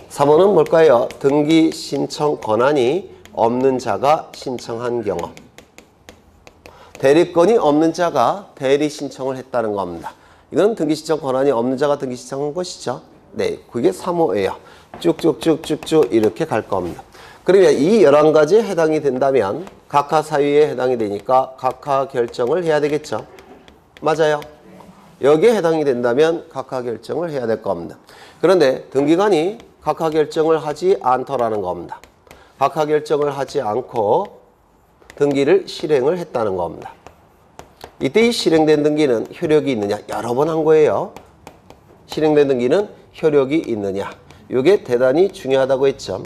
(3호는) 뭘까요? 등기 신청 권한이 없는 자가 신청한 경우. 대리권이 없는 자가 대리 신청을 했다는 겁니다. 이건 등기 신청 권한이 없는 자가 등기 신청한 것이죠. 네, 그게 3호예요. 쭉쭉쭉쭉쭉 이렇게 갈 겁니다. 그러면 이 11가지에 해당이 된다면 각하 사유에 해당이 되니까 각하 결정을 해야 되겠죠. 맞아요. 여기에 해당이 된다면 각하 결정을 해야 될 겁니다. 그런데 등기관이 각하 결정을 하지 않더라는 겁니다. 각하 결정을 하지 않고 등기를 실행을 했다는 겁니다. 이때 이 실행된 등기는 효력이 있느냐? 여러 번 한 거예요. 실행된 등기는 효력이 있느냐? 이게 대단히 중요하다고 했죠.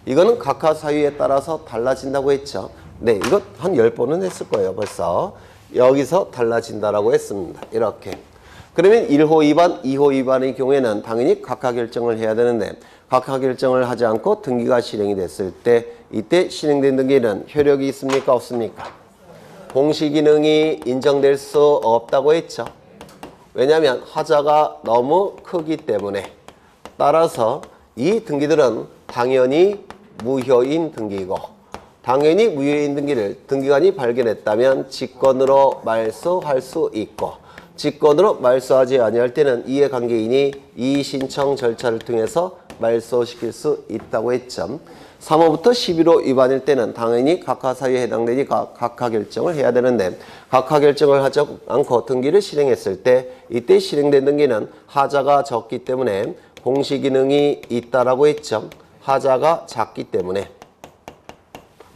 이거는 각하 사유에 따라서 달라진다고 했죠. 네, 이거 한 10번은 했을 거예요, 벌써. 여기서 달라진다라고 했습니다. 이렇게. 그러면 1호 위반, 2호 위반의 경우에는 당연히 각하 결정을 해야 되는데 각하 결정을 하지 않고 등기가 실행이 됐을 때 이때 실행된 등기는 효력이 있습니까? 없습니까? 공시 기능이 인정될 수 없다고 했죠. 왜냐하면 하자가 너무 크기 때문에. 따라서 이 등기들은 당연히 무효인 등기이고, 당연히 무효인 등기를 등기관이 발견했다면 직권으로 말소할 수 있고, 직권으로 말소하지 아니할 때는 이해관계인이 이의신청 절차를 통해서 말소시킬 수 있다고 했죠. 3호부터 11호 위반일 때는 당연히 각하 사유에 해당되니까 각하 결정을 해야 되는데, 각하 결정을 하지 않고 등기를 실행했을 때 이때 실행된 등기는 하자가 적기 때문에 공시 기능이 있다라고 했죠. 하자가 작기 때문에.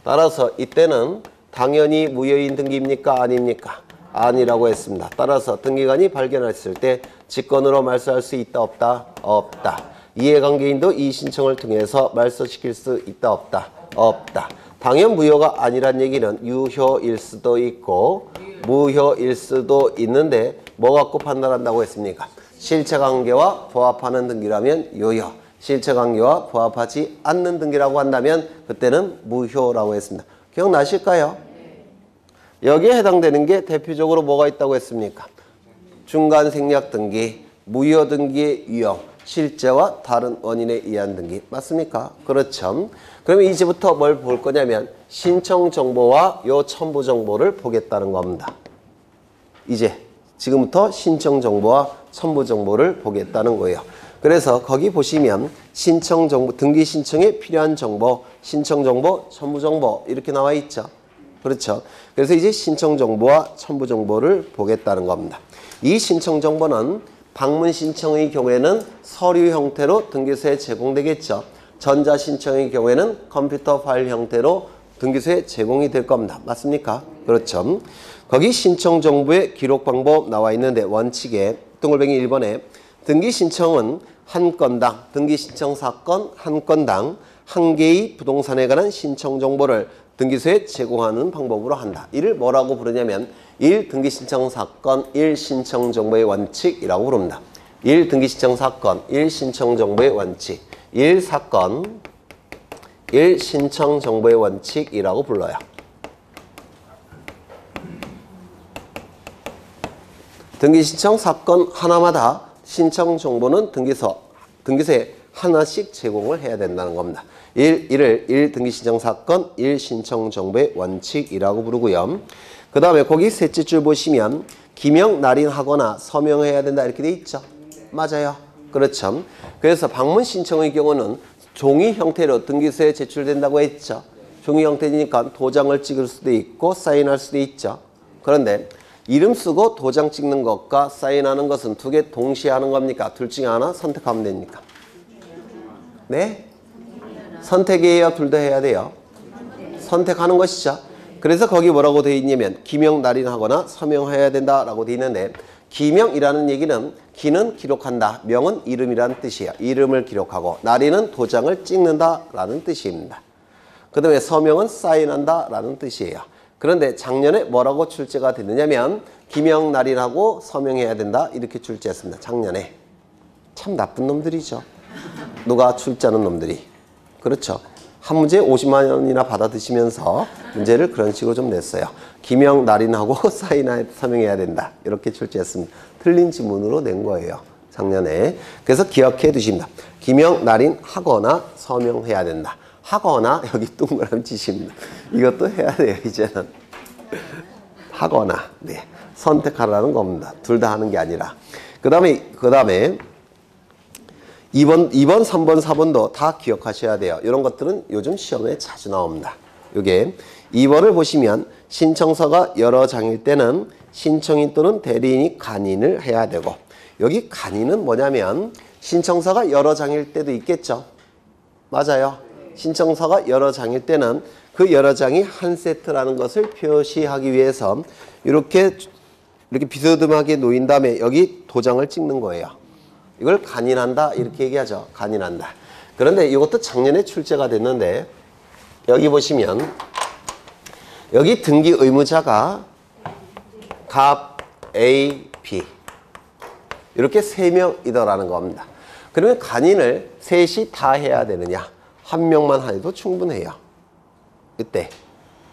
따라서 이때는 당연히 무효인 등기입니까? 아닙니까? 아니라고 했습니다. 따라서 등기관이 발견했을 때 직권으로 말소할 수 있다 없다? 없다. 이해관계인도 이 신청을 통해서 말소시킬 수 있다 없다? 없다. 당연 무효가 아니란 얘기는 유효일 수도 있고 무효일 수도 있는데 뭐 갖고 판단한다고 했습니까? 실체관계와 부합하는 등기라면 유효, 실체관계와 부합하지 않는 등기라고 한다면 그때는 무효라고 했습니다. 기억나실까요? 여기에 해당되는 게 대표적으로 뭐가 있다고 했습니까? 중간 생략 등기, 무효 등기의 유형, 실제와 다른 원인에 의한 등기. 맞습니까? 그렇죠. 그러면 이제부터 뭘 볼 거냐면 신청 정보와 요 첨부 정보를 보겠다는 겁니다. 이제 지금부터 신청 정보와 첨부 정보를 보겠다는 거예요. 그래서 거기 보시면 신청 정보, 등기 신청에 필요한 정보, 신청 정보, 첨부 정보 이렇게 나와 있죠. 그렇죠. 그래서 이제 신청 정보와 첨부 정보를 보겠다는 겁니다. 이 신청 정보는 방문 신청의 경우에는 서류 형태로 등기소에 제공되겠죠. 전자 신청의 경우에는 컴퓨터 파일 형태로 등기소에 제공이 될 겁니다. 맞습니까? 그렇죠. 거기 신청 정보의 기록 방법 나와 있는데 원칙에 동글뱅이 1번에 등기 신청은 한 건당, 등기 신청 사건 한 건당 한 개의 부동산에 관한 신청 정보를 등기소에 제공하는 방법으로 한다. 이를 뭐라고 부르냐면 1. 등기 신청 사건 1. 신청 정보의 원칙이라고 부릅니다. 1. 등기 신청 사건 1. 신청 정보의 원칙 1. 사건 1. 신청 정보의 원칙이라고 불러요. 등기 신청 사건 하나마다 신청 정보는 등기소에 하나씩 제공을 해야 된다는 겁니다. 1을 등기 신청 사건 1 신청 정보의 원칙이라고 부르고요. 그 다음에 거기 셋째 줄 보시면 기명 날인하거나 서명해야 된다 이렇게 돼 있죠. 맞아요. 그렇죠. 그래서 방문 신청의 경우는 종이 형태로 등기소에 제출된다고 했죠. 종이 형태니까 도장을 찍을 수도 있고 사인할 수도 있죠. 그런데 이름 쓰고 도장 찍는 것과 사인하는 것은 두 개 동시에 하는 겁니까? 둘 중에 하나 선택하면 됩니까? 네? 선택이에요? 둘 다 해야 돼요? 선택하는 것이죠. 그래서 거기 뭐라고 되어 있냐면 기명 날인하거나 서명해야 된다라고 되어 있는데 기명이라는 얘기는 기는 기록한다, 명은 이름이라는 뜻이에요. 이름을 기록하고 날인은 도장을 찍는다라는 뜻입니다. 그 다음에 서명은 사인한다라는 뜻이에요. 그런데 작년에 뭐라고 출제가 됐느냐면 기명 날인하고 서명해야 된다 이렇게 출제했습니다. 작년에. 참 나쁜 놈들이죠. 누가 출제하는 놈들이. 그렇죠. 한 문제 50만 원이나 받아 드시면서 문제를 그런 식으로 좀 냈어요. 기명 날인하고 서명해야 된다. 이렇게 출제했습니다. 틀린 지문으로 낸 거예요. 작년에. 그래서 기억해 두십니다. 기명 날인하거나 서명해야 된다. 하거나 여기 동그라미 치십니다. 이것도 해야 돼요. 이제는. 하거나. 네. 선택하라는 겁니다. 둘 다 하는 게 아니라. 그 다음에 2번, 3번, 4번도 다 기억하셔야 돼요. 이런 것들은 요즘 시험에 자주 나옵니다. 요게 2번을 보시면 신청서가 여러 장일 때는 신청인 또는 대리인이 간인을 해야 되고 여기 간인은 뭐냐면 신청서가 여러 장일 때도 있겠죠. 맞아요. 신청서가 여러 장일 때는 그 여러 장이 한 세트라는 것을 표시하기 위해서 이렇게 비스듬하게 놓인 다음에 여기 도장을 찍는 거예요. 이걸 간인한다 이렇게 얘기하죠. 간인한다. 그런데 이것도 작년에 출제가 됐는데 여기 보시면 여기 등기 의무자가 갑, A, B 이렇게 3명이더라는 겁니다. 그러면 간인을 셋이 다 해야 되느냐? 한 명만 해도 충분해요. 그때.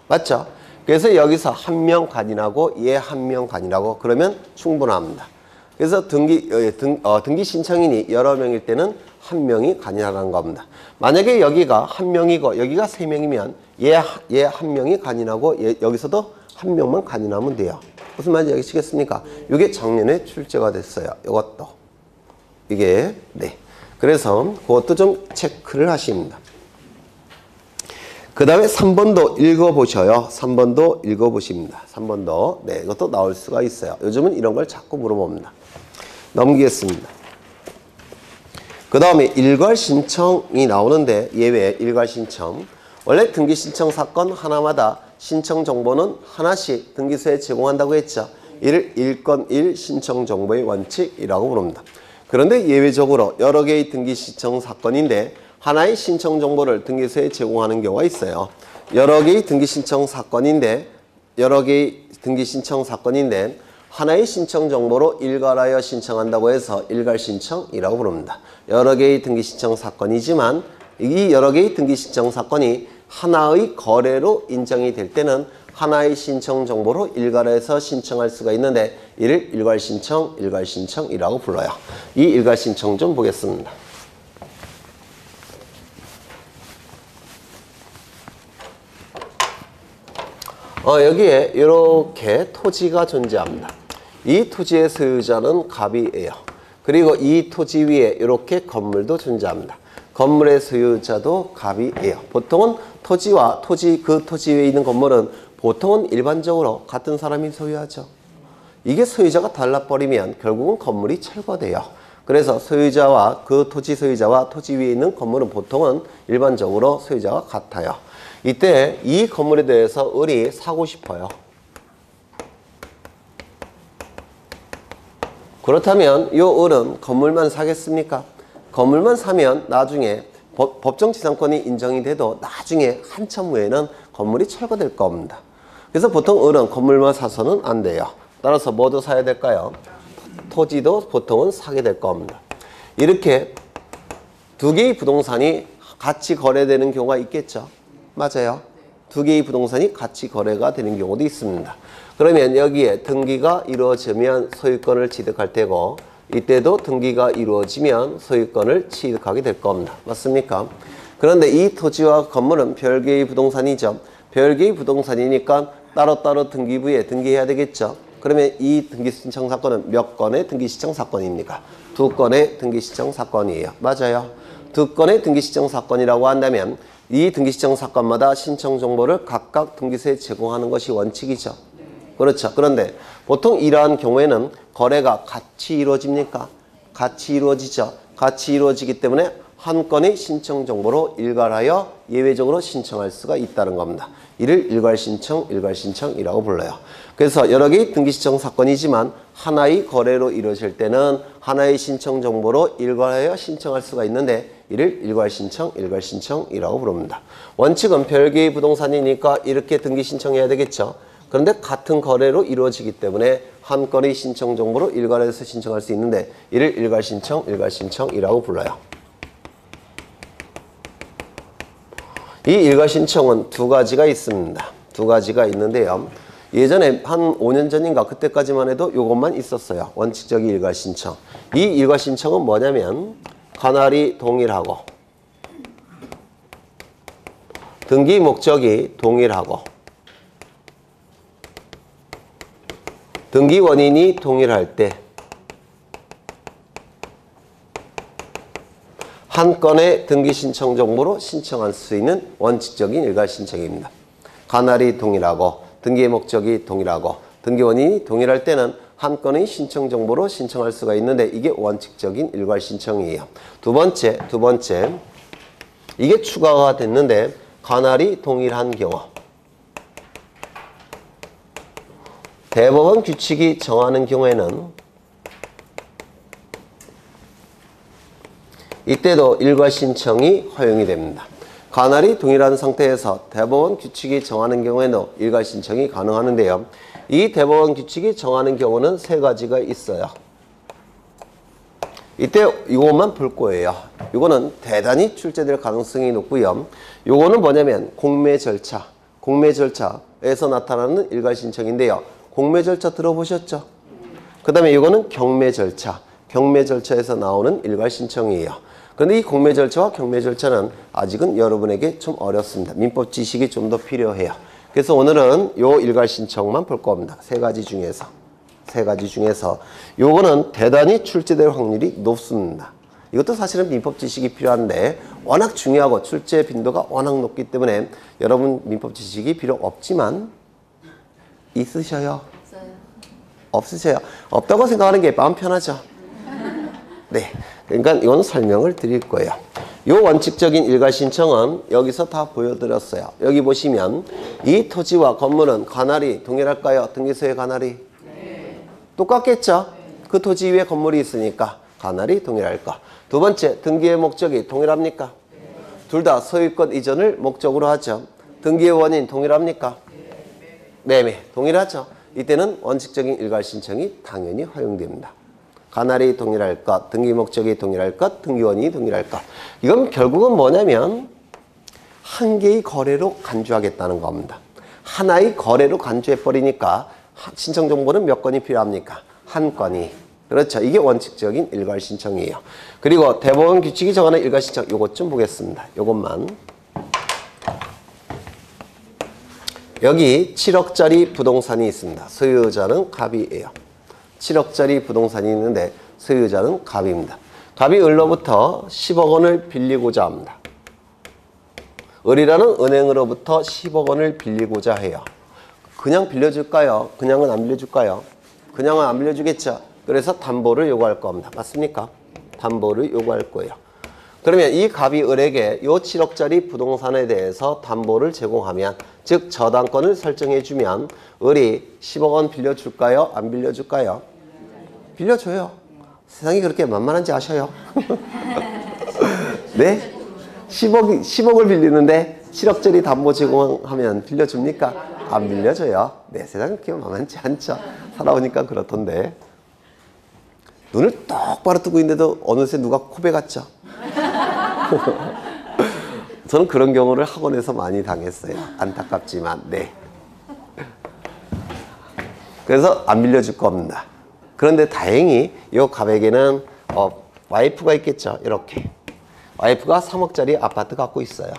맞죠? 그래서 여기서 한 명 간인하고 얘 한 명 간인하고 그러면 충분합니다. 그래서 등기 신청인이 여러 명일 때는 한 명이 간인하라는 겁니다. 만약에 여기가 한 명이고 여기가 세 명이면 얘 한 명이 간인하고 여기서도 한 명만 간인하면 돼요. 무슨 말인지 아시겠습니까? 이게 작년에 출제가 됐어요. 이것도. 이게, 네. 그래서 그것도 좀 체크를 하십니다. 그 다음에 3번도 읽어보셔요. 3번도 읽어보십니다. 3번도. 네, 이것도 나올 수가 있어요. 요즘은 이런 걸 자꾸 물어봅니다. 넘기겠습니다. 그 다음에 일괄 신청이 나오는데 예외 일괄 신청. 원래 등기 신청 사건 하나마다 신청 정보는 하나씩 등기소에 제공한다고 했죠. 이를 일건 1 신청 정보의 원칙이라고 부릅니다. 그런데 예외적으로 여러 개의 등기 신청 사건인데 하나의 신청 정보를 등기소에 제공하는 경우가 있어요. 여러 개의 등기 신청 사건인데 하나의 신청 정보로 일괄하여 신청한다고 해서 일괄 신청이라고 부릅니다. 여러 개의 등기 신청 사건이지만 이 여러 개의 등기 신청 사건이 하나의 거래로 인정이 될 때는 하나의 신청 정보로 일괄해서 신청할 수가 있는데 이를 일괄 신청이라고 불러요. 이 일괄 신청 좀 보겠습니다. 여기에 이렇게 토지가 존재합니다. 이 토지의 소유자는 갑이에요. 그리고 이 토지 위에 이렇게 건물도 존재합니다. 건물의 소유자도 갑이에요. 보통은 토지와 그 토지 위에 있는 건물은 보통은 일반적으로 같은 사람이 소유하죠. 이게 소유자가 달라버리면 결국은 건물이 철거돼요. 그래서 소유자와 그 토지 소유자와 토지 위에 있는 건물은 보통은 일반적으로 소유자가 같아요. 이때 이 건물에 대해서 을이 사고 싶어요. 그렇다면 이 을은 건물만 사겠습니까? 건물만 사면 나중에 법정지상권이 인정이 돼도 나중에 한참 후에는 건물이 철거될 겁니다. 그래서 보통 을은 건물만 사서는 안 돼요. 따라서 뭐도 사야 될까요? 토지도 보통은 사게 될 겁니다. 이렇게 두 개의 부동산이 같이 거래되는 경우가 있겠죠. 맞아요. 두 개의 부동산이 같이 거래가 되는 경우도 있습니다. 그러면 여기에 등기가 이루어지면 소유권을 취득할 테고 이때도 등기가 이루어지면 소유권을 취득하게 될 겁니다. 맞습니까? 그런데 이 토지와 건물은 별개의 부동산이죠. 별개의 부동산이니까 따로따로 등기부에 등기해야 되겠죠. 그러면 이 등기신청 사건은 몇 건의 등기신청 사건입니까? 2건의 등기신청 사건이에요. 맞아요. 2건의 등기신청 사건이라고 한다면 이 등기신청 사건마다 신청 정보를 각각 등기소에 제공하는 것이 원칙이죠. 그렇죠. 그런데 보통 이러한 경우에는 거래가 같이 이루어집니까? 같이 이루어지죠. 같이 이루어지기 때문에 한 건의 신청 정보로 일괄하여 예외적으로 신청할 수가 있다는 겁니다. 이를 일괄신청이라고 불러요. 그래서 여러 개의 등기신청 사건이지만 하나의 거래로 이루어질 때는 하나의 신청 정보로 일괄하여 신청할 수가 있는데 이를 일괄신청이라고 부릅니다. 원칙은 별개의 부동산이니까 이렇게 등기 신청해야 되겠죠. 그런데 같은 거래로 이루어지기 때문에 한 건의 신청 정보로 일괄해서 신청할 수 있는데 이를 일괄신청이라고 불러요. 이 일괄신청은 두 가지가 있습니다. 두 가지가 있는데요. 예전에 한 5년 전인가 그때까지만 해도 이것만 있었어요. 원칙적인 일괄신청. 이 일괄신청은 뭐냐면 관할이 동일하고 등기 목적이 동일하고 등기 원인이 동일할 때 한 건의 등기 신청 정보로 신청할 수 있는 원칙적인 일괄신청입니다. 관할이 동일하고 등기의 목적이 동일하고 등기 원인이 동일할 때는 한 건의 신청 정보로 신청할 수가 있는데 이게 원칙적인 일괄신청이에요. 두 번째 이게 추가가 됐는데 관할이 동일한 경우 대법원 규칙이 정하는 경우에는 이때도 일괄신청이 허용이 됩니다. 관할이 동일한 상태에서 대법원 규칙이 정하는 경우에도 일괄신청이 가능하는데요. 이 대법원 규칙이 정하는 경우는 세 가지가 있어요. 이때 이것만 볼 거예요. 이거는 대단히 출제될 가능성이 높고요. 이거는 뭐냐면 공매 절차에서 나타나는 일괄 신청인데요. 공매 절차 들어보셨죠? 그 다음에 이거는 경매 절차에서 나오는 일괄 신청이에요. 그런데 이 공매 절차와 경매 절차는 아직은 여러분에게 좀 어렵습니다. 민법 지식이 좀 더 필요해요. 그래서 오늘은 요 일괄 신청만 볼 겁니다. 세 가지 중에서 요거는 대단히 출제될 확률이 높습니다. 이것도 사실은 민법 지식이 필요한데 워낙 중요하고 출제 빈도가 워낙 높기 때문에 여러분 민법 지식이 필요 없지만 있으셔요? 없으세요? 없다고 생각하는 게 마음 편하죠? 네. 그러니까 이건 설명을 드릴 거예요. 요 원칙적인 일괄 신청은 여기서 다 보여드렸어요. 여기 보시면 이 토지와 건물은 관할이 동일할까요? 등기소의 관할이? 네. 똑같겠죠? 그 토지 위에 건물이 있으니까 관할이 동일할 거. 두 번째, 등기의 목적이 동일합니까? 네. 둘 다 소유권 이전을 목적으로 하죠. 등기의 원인 동일합니까? 네, 동일하죠. 이때는 원칙적인 일괄 신청이 당연히 허용됩니다. 관할이 동일할 것, 등기 목적이 동일할 것, 등기원인이 동일할 것. 이건 결국은 뭐냐면 한 개의 거래로 간주하겠다는 겁니다. 하나의 거래로 간주해버리니까 신청 정보는 몇 건이 필요합니까? 한 건이. 그렇죠. 이게 원칙적인 일괄 신청이에요. 그리고 대법원 규칙이 정하는 일괄 신청 요것 좀 보겠습니다. 요것만. 여기 7억짜리 부동산이 있습니다. 소유자는 갑이에요. 7억짜리 부동산이 있는데 소유자는 갑입니다. 갑이 을로부터 10억 원을 빌리고자 합니다. 을이라는 은행으로부터 10억 원을 빌리고자 해요. 그냥 빌려줄까요? 그냥은 안 빌려줄까요? 그냥은 안 빌려주겠죠. 그래서 담보를 요구할 겁니다. 맞습니까? 담보를 요구할 거예요. 그러면 이 갑이 을에게 요 7억짜리 부동산에 대해서 담보를 제공하면, 즉 저당권을 설정해주면 을이 10억 원 빌려줄까요? 안 빌려줄까요? 빌려줘요. 세상이 그렇게 만만한지 아셔요? 네? 10억을 빌리는데 7억짜리 담보 제공하면 빌려줍니까? 안 빌려줘요. 네, 세상이 그렇게 만만치 않죠. 살아오니까 그렇던데. 눈을 똑바로 뜨고 있는데도 어느새 누가 코베갔죠? 저는 그런 경우를 학원에서 많이 당했어요. 안타깝지만, 네. 그래서 안 빌려줄 겁니다. 그런데 다행히 이 갑에게는 와이프가 있겠죠. 이렇게. 와이프가 3억짜리 아파트 갖고 있어요.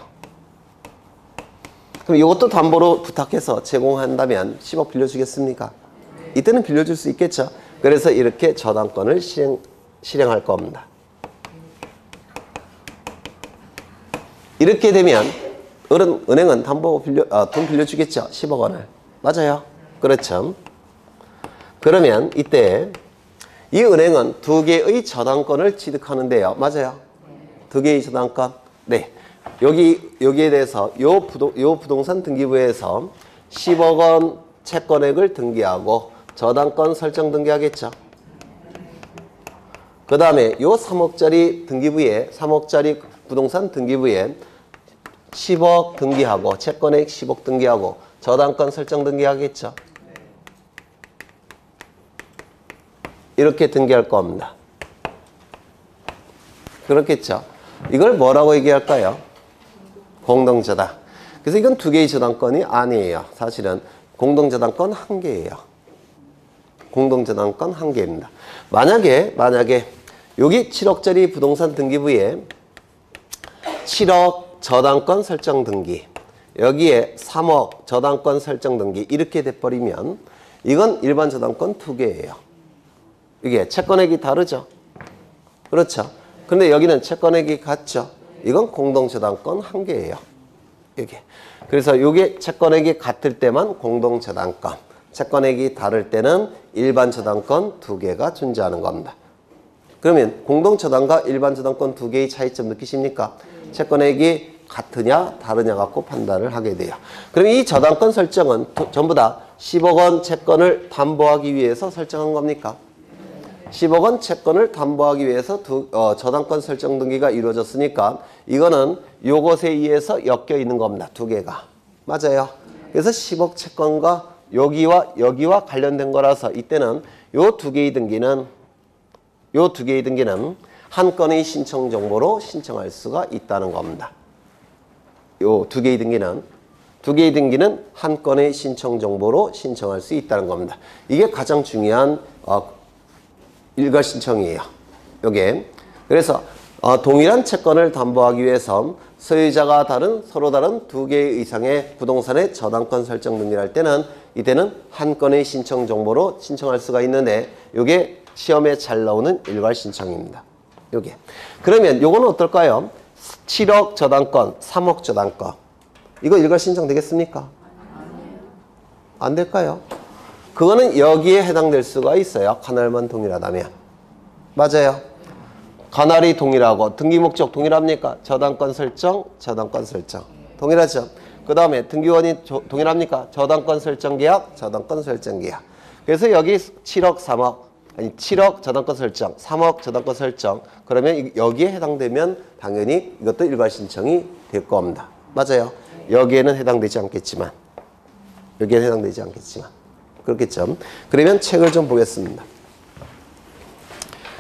그럼 이것도 담보로 부탁해서 제공한다면 10억 빌려주겠습니까? 이때는 빌려줄 수 있겠죠. 그래서 이렇게 저당권을 실행할 겁니다. 이렇게 되면 은행은 담보 돈 빌려주겠죠. 10억 원을. 맞아요. 그렇죠. 그러면 이때 이 은행은 두 개의 저당권을 취득하는데요. 맞아요. 두 개의 저당권. 네. 여기에 대해서 요 부동산 등기부에서 10억 원 채권액을 등기하고 저당권 설정 등기하겠죠. 그 다음에 요 3억짜리 등기부에, 3억짜리 부동산 등기부에 10억 등기하고 채권액 10억 등기하고 저당권 설정 등기하겠죠. 이렇게 등기할 겁니다. 그렇겠죠. 이걸 뭐라고 얘기할까요? 공동저당. 그래서 이건 두 개의 저당권이 아니에요. 사실은 공동저당권 한 개예요. 공동저당권 한 개입니다. 만약에 여기 7억짜리 부동산 등기부에 7억 저당권 설정 등기, 여기에 3억 저당권 설정 등기 이렇게 돼버리면 이건 일반 저당권 두 개예요. 이게 채권액이 다르죠. 그렇죠. 근데 여기는 채권액이 같죠. 이건 공동저당권 한 개예요. 이게. 그래서 이게 채권액이 같을 때만 공동저당권, 채권액이 다를 때는 일반 저당권 두 개가 존재하는 겁니다. 그러면 공동저당과 일반 저당권 두 개의 차이점 느끼십니까? 채권액이 같으냐 다르냐 갖고 판단을 하게 돼요. 그럼 이 저당권 설정은 전부 다 10억 원 채권을 담보하기 위해서 설정한 겁니까? 10억 원 채권을 담보하기 위해서 저당권 설정 등기가 이루어졌으니까 이거는 요것에 의해서 엮여 있는 겁니다. 두 개가. 맞아요. 그래서 10억 채권과 여기와 관련된 거라서 이때는 요 두 개의 등기는 한 건의 신청 정보로 신청할 수가 있다는 겁니다. 요 두 개의 등기는 한 건의 신청 정보로 신청할 수 있다는 겁니다. 이게 가장 중요한 일괄 신청이에요. 요게. 그래서 동일한 채권을 담보하기 위해서 소유자가 서로 다른 두 개의 이상의 부동산의 저당권 설정 등기를 할 때는 이때는 한 건의 신청 정보로 신청할 수가 있는데 요게 시험에 잘 나오는 일괄 신청입니다. 요게. 그러면 요거는 어떨까요? 7억 저당권, 3억 저당권. 이거 일괄 신청 되겠습니까? 안 될까요? 그거는 여기에 해당될 수가 있어요. 관할만 동일하다면. 맞아요. 관할이 동일하고 등기 목적 동일합니까? 저당권 설정, 저당권 설정. 동일하죠. 그 다음에 등기원이 동일합니까? 저당권 설정 계약, 저당권 설정 계약. 그래서 여기 7억, 3억, 아니 7억 저당권 설정, 3억 저당권 설정. 그러면 여기에 해당되면 당연히 이것도 일괄 신청이 될 겁니다. 맞아요. 여기에는 해당되지 않겠지만. 여기에는 해당되지 않겠지만. 그렇겠죠. 그러면 책을 좀 보겠습니다.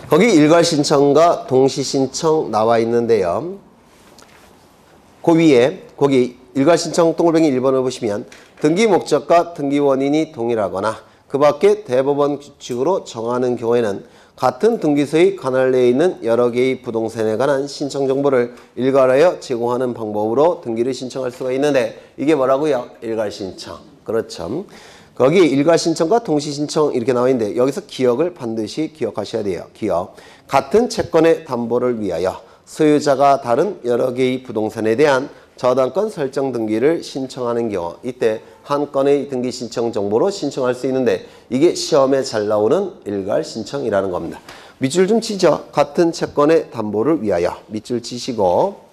거기 일괄 신청과 동시 신청 나와 있는데요. 그 위에 거기 일괄 신청 동글뱅이 1번을 보시면 등기 목적과 등기 원인이 동일하거나 그 밖에 대법원 규칙으로 정하는 경우에는 같은 등기소의 관할 내에 있는 여러 개의 부동산에 관한 신청 정보를 일괄하여 제공하는 방법으로 등기를 신청할 수가 있는데 이게 뭐라고요? 일괄 신청. 그렇죠. 거기 일괄 신청과 동시 신청 이렇게 나와 있는데 여기서 기억을 반드시 기억하셔야 돼요. 기억. 같은 채권의 담보를 위하여 소유자가 다른 여러 개의 부동산에 대한 저당권 설정 등기를 신청하는 경우 이때 한 건의 등기 신청 정보로 신청할 수 있는데 이게 시험에 잘 나오는 일괄 신청이라는 겁니다. 밑줄 좀 치죠. 같은 채권의 담보를 위하여 밑줄 치시고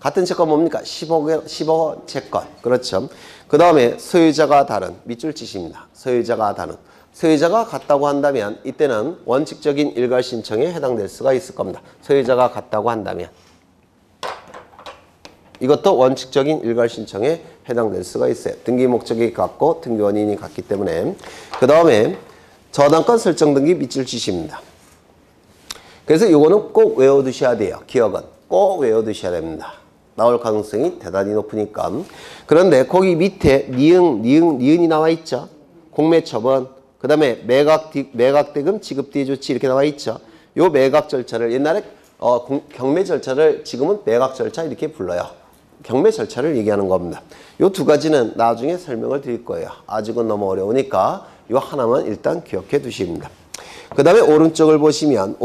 같은 채권 뭡니까? 15억 채권. 그렇죠. 그 다음에 소유자가 다른 밑줄 치십니다. 소유자가 다른. 소유자가 같다고 한다면 이때는 원칙적인 일괄 신청에 해당될 수가 있을 겁니다. 소유자가 같다고 한다면. 이것도 원칙적인 일괄 신청에 해당될 수가 있어요. 등기 목적이 같고 등기 원인이 같기 때문에. 그 다음에 저당권 설정 등기 밑줄 치십니다. 그래서 이거는 꼭 외워두셔야 돼요. 기억은 꼭 외워두셔야 됩니다. 나올 가능성이 대단히 높으니까. 그런데 거기 밑에 니은이 나와 있죠. 공매처분, 그 다음에 매각대금 지급뒤 조치 이렇게 나와 있죠. 요 매각 절차를 옛날에 경매 절차를 지금은 매각 절차 이렇게 불러요. 경매 절차를 얘기하는 겁니다. 요 두 가지는 나중에 설명을 드릴 거예요. 아직은 너무 어려우니까 요 하나만 일단 기억해 두십니다. 그 다음에 오른쪽을 보시면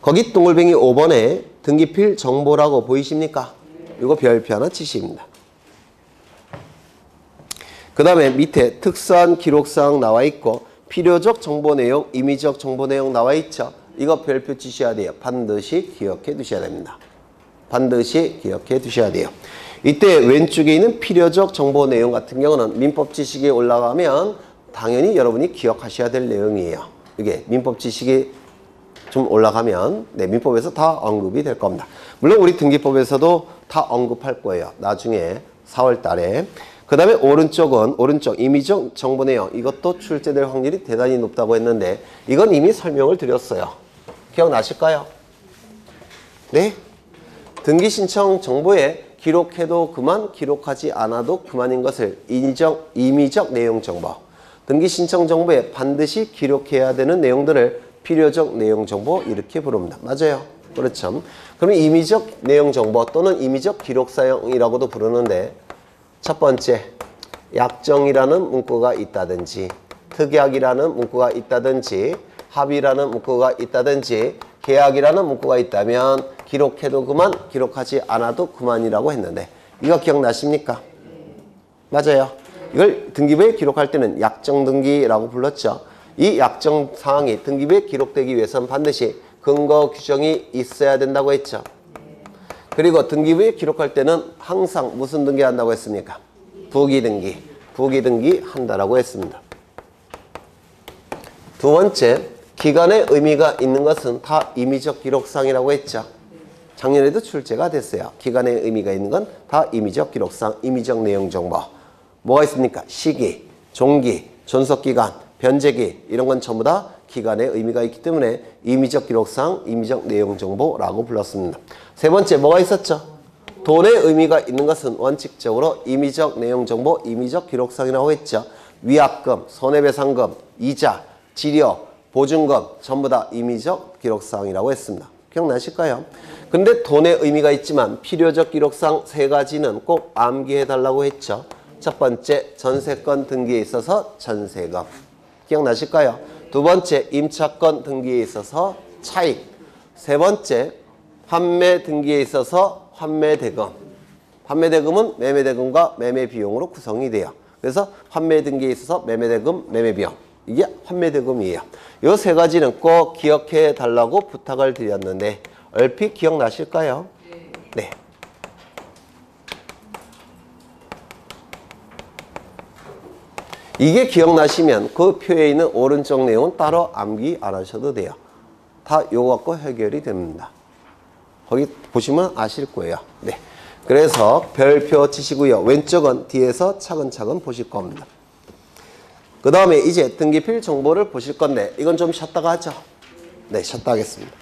거기 동글뱅이 5번에 등기필 정보라고 보이십니까? 이거 별표 하나 치십니다. 그 다음에 밑에 특수한 기록사항 나와 있고 필요적 정보 내용, 임의적 정보 내용 나와 있죠. 이거 별표 치셔야 돼요. 반드시 기억해 두셔야 됩니다. 반드시 기억해 두셔야 돼요. 이때 왼쪽에 있는 필요적 정보 내용 같은 경우는 민법 지식에 올라가면 당연히 여러분이 기억하셔야 될 내용이에요. 이게 민법 지식이 좀 올라가면 민법에서 다 언급이 될 겁니다. 물론 우리 등기법에서도 다 언급할 거예요. 나중에 4월 달에. 그 다음에 오른쪽 임의적 정보 내용 이것도 출제될 확률이 대단히 높다고 했는데 이건 이미 설명을 드렸어요. 기억나실까요? 네? 등기 신청 정보에 기록해도 그만, 기록하지 않아도 그만인 것을 임의적 내용 정보. 등기 신청 정보에 반드시 기록해야 되는 내용들을 필요적 내용 정보 이렇게 부릅니다. 맞아요. 그렇죠. 그럼 임의적 내용 정보 또는 임의적 기록 사용이라고도 부르는데 첫 번째, 약정이라는 문구가 있다든지 특약이라는 문구가 있다든지 합의라는 문구가 있다든지 계약이라는 문구가 있다면 기록해도 그만, 기록하지 않아도 그만이라고 했는데 이거 기억나십니까? 맞아요. 이걸 등기부에 기록할 때는 약정 등기라고 불렀죠. 이 약정 사항이 등기부에 기록되기 위해서는 반드시 근거 규정이 있어야 된다고 했죠. 그리고 등기부에 기록할 때는 항상 무슨 등기 한다고 했습니까? 부기등기 한다라고 했습니다. 두 번째, 기간의 의미가 있는 것은 다 임의적 기록상이라고 했죠. 작년에도 출제가 됐어요. 기간의 의미가 있는 건 다 임의적 기록상, 임의적 내용 정보. 뭐가 있습니까? 시기, 종기, 존속기간, 변제기 이런 건 전부 다 기간의 의미가 있기 때문에 임의적 기록상, 임의적 내용 정보라고 불렀습니다. 세 번째 뭐가 있었죠? 돈의 의미가 있는 것은 원칙적으로 임의적 내용 정보, 임의적 기록상이라고 했죠. 위약금, 손해배상금, 이자, 지료, 보증금 전부 다 임의적 기록상이라고 했습니다. 기억나실까요? 근데 돈의 의미가 있지만 필요적 기록상 세 가지는 꼭 암기해 달라고 했죠. 첫 번째, 전세권 등기에 있어서 전세금. 기억나실까요? 두 번째, 임차권 등기에 있어서 차익. 세 번째, 환매 등기에 있어서 환매대금. 환매대금은 매매대금과 매매비용으로 구성이 돼요. 그래서 환매 등기에 있어서 매매대금, 매매비용. 이게 환매대금이에요. 이 세 가지는 꼭 기억해 달라고 부탁을 드렸는데 얼핏 기억나실까요? 네. 이게 기억나시면 그 표에 있는 오른쪽 내용은 따로 암기 안 하셔도 돼요. 다 요거 갖고 해결이 됩니다. 거기 보시면 아실 거예요. 네. 그래서 별표 치시고요. 왼쪽은 뒤에서 차근차근 보실 겁니다. 그 다음에 이제 등기필 정보를 보실 건데 이건 좀 쉬었다가 하죠. 네, 쉬었다 하겠습니다.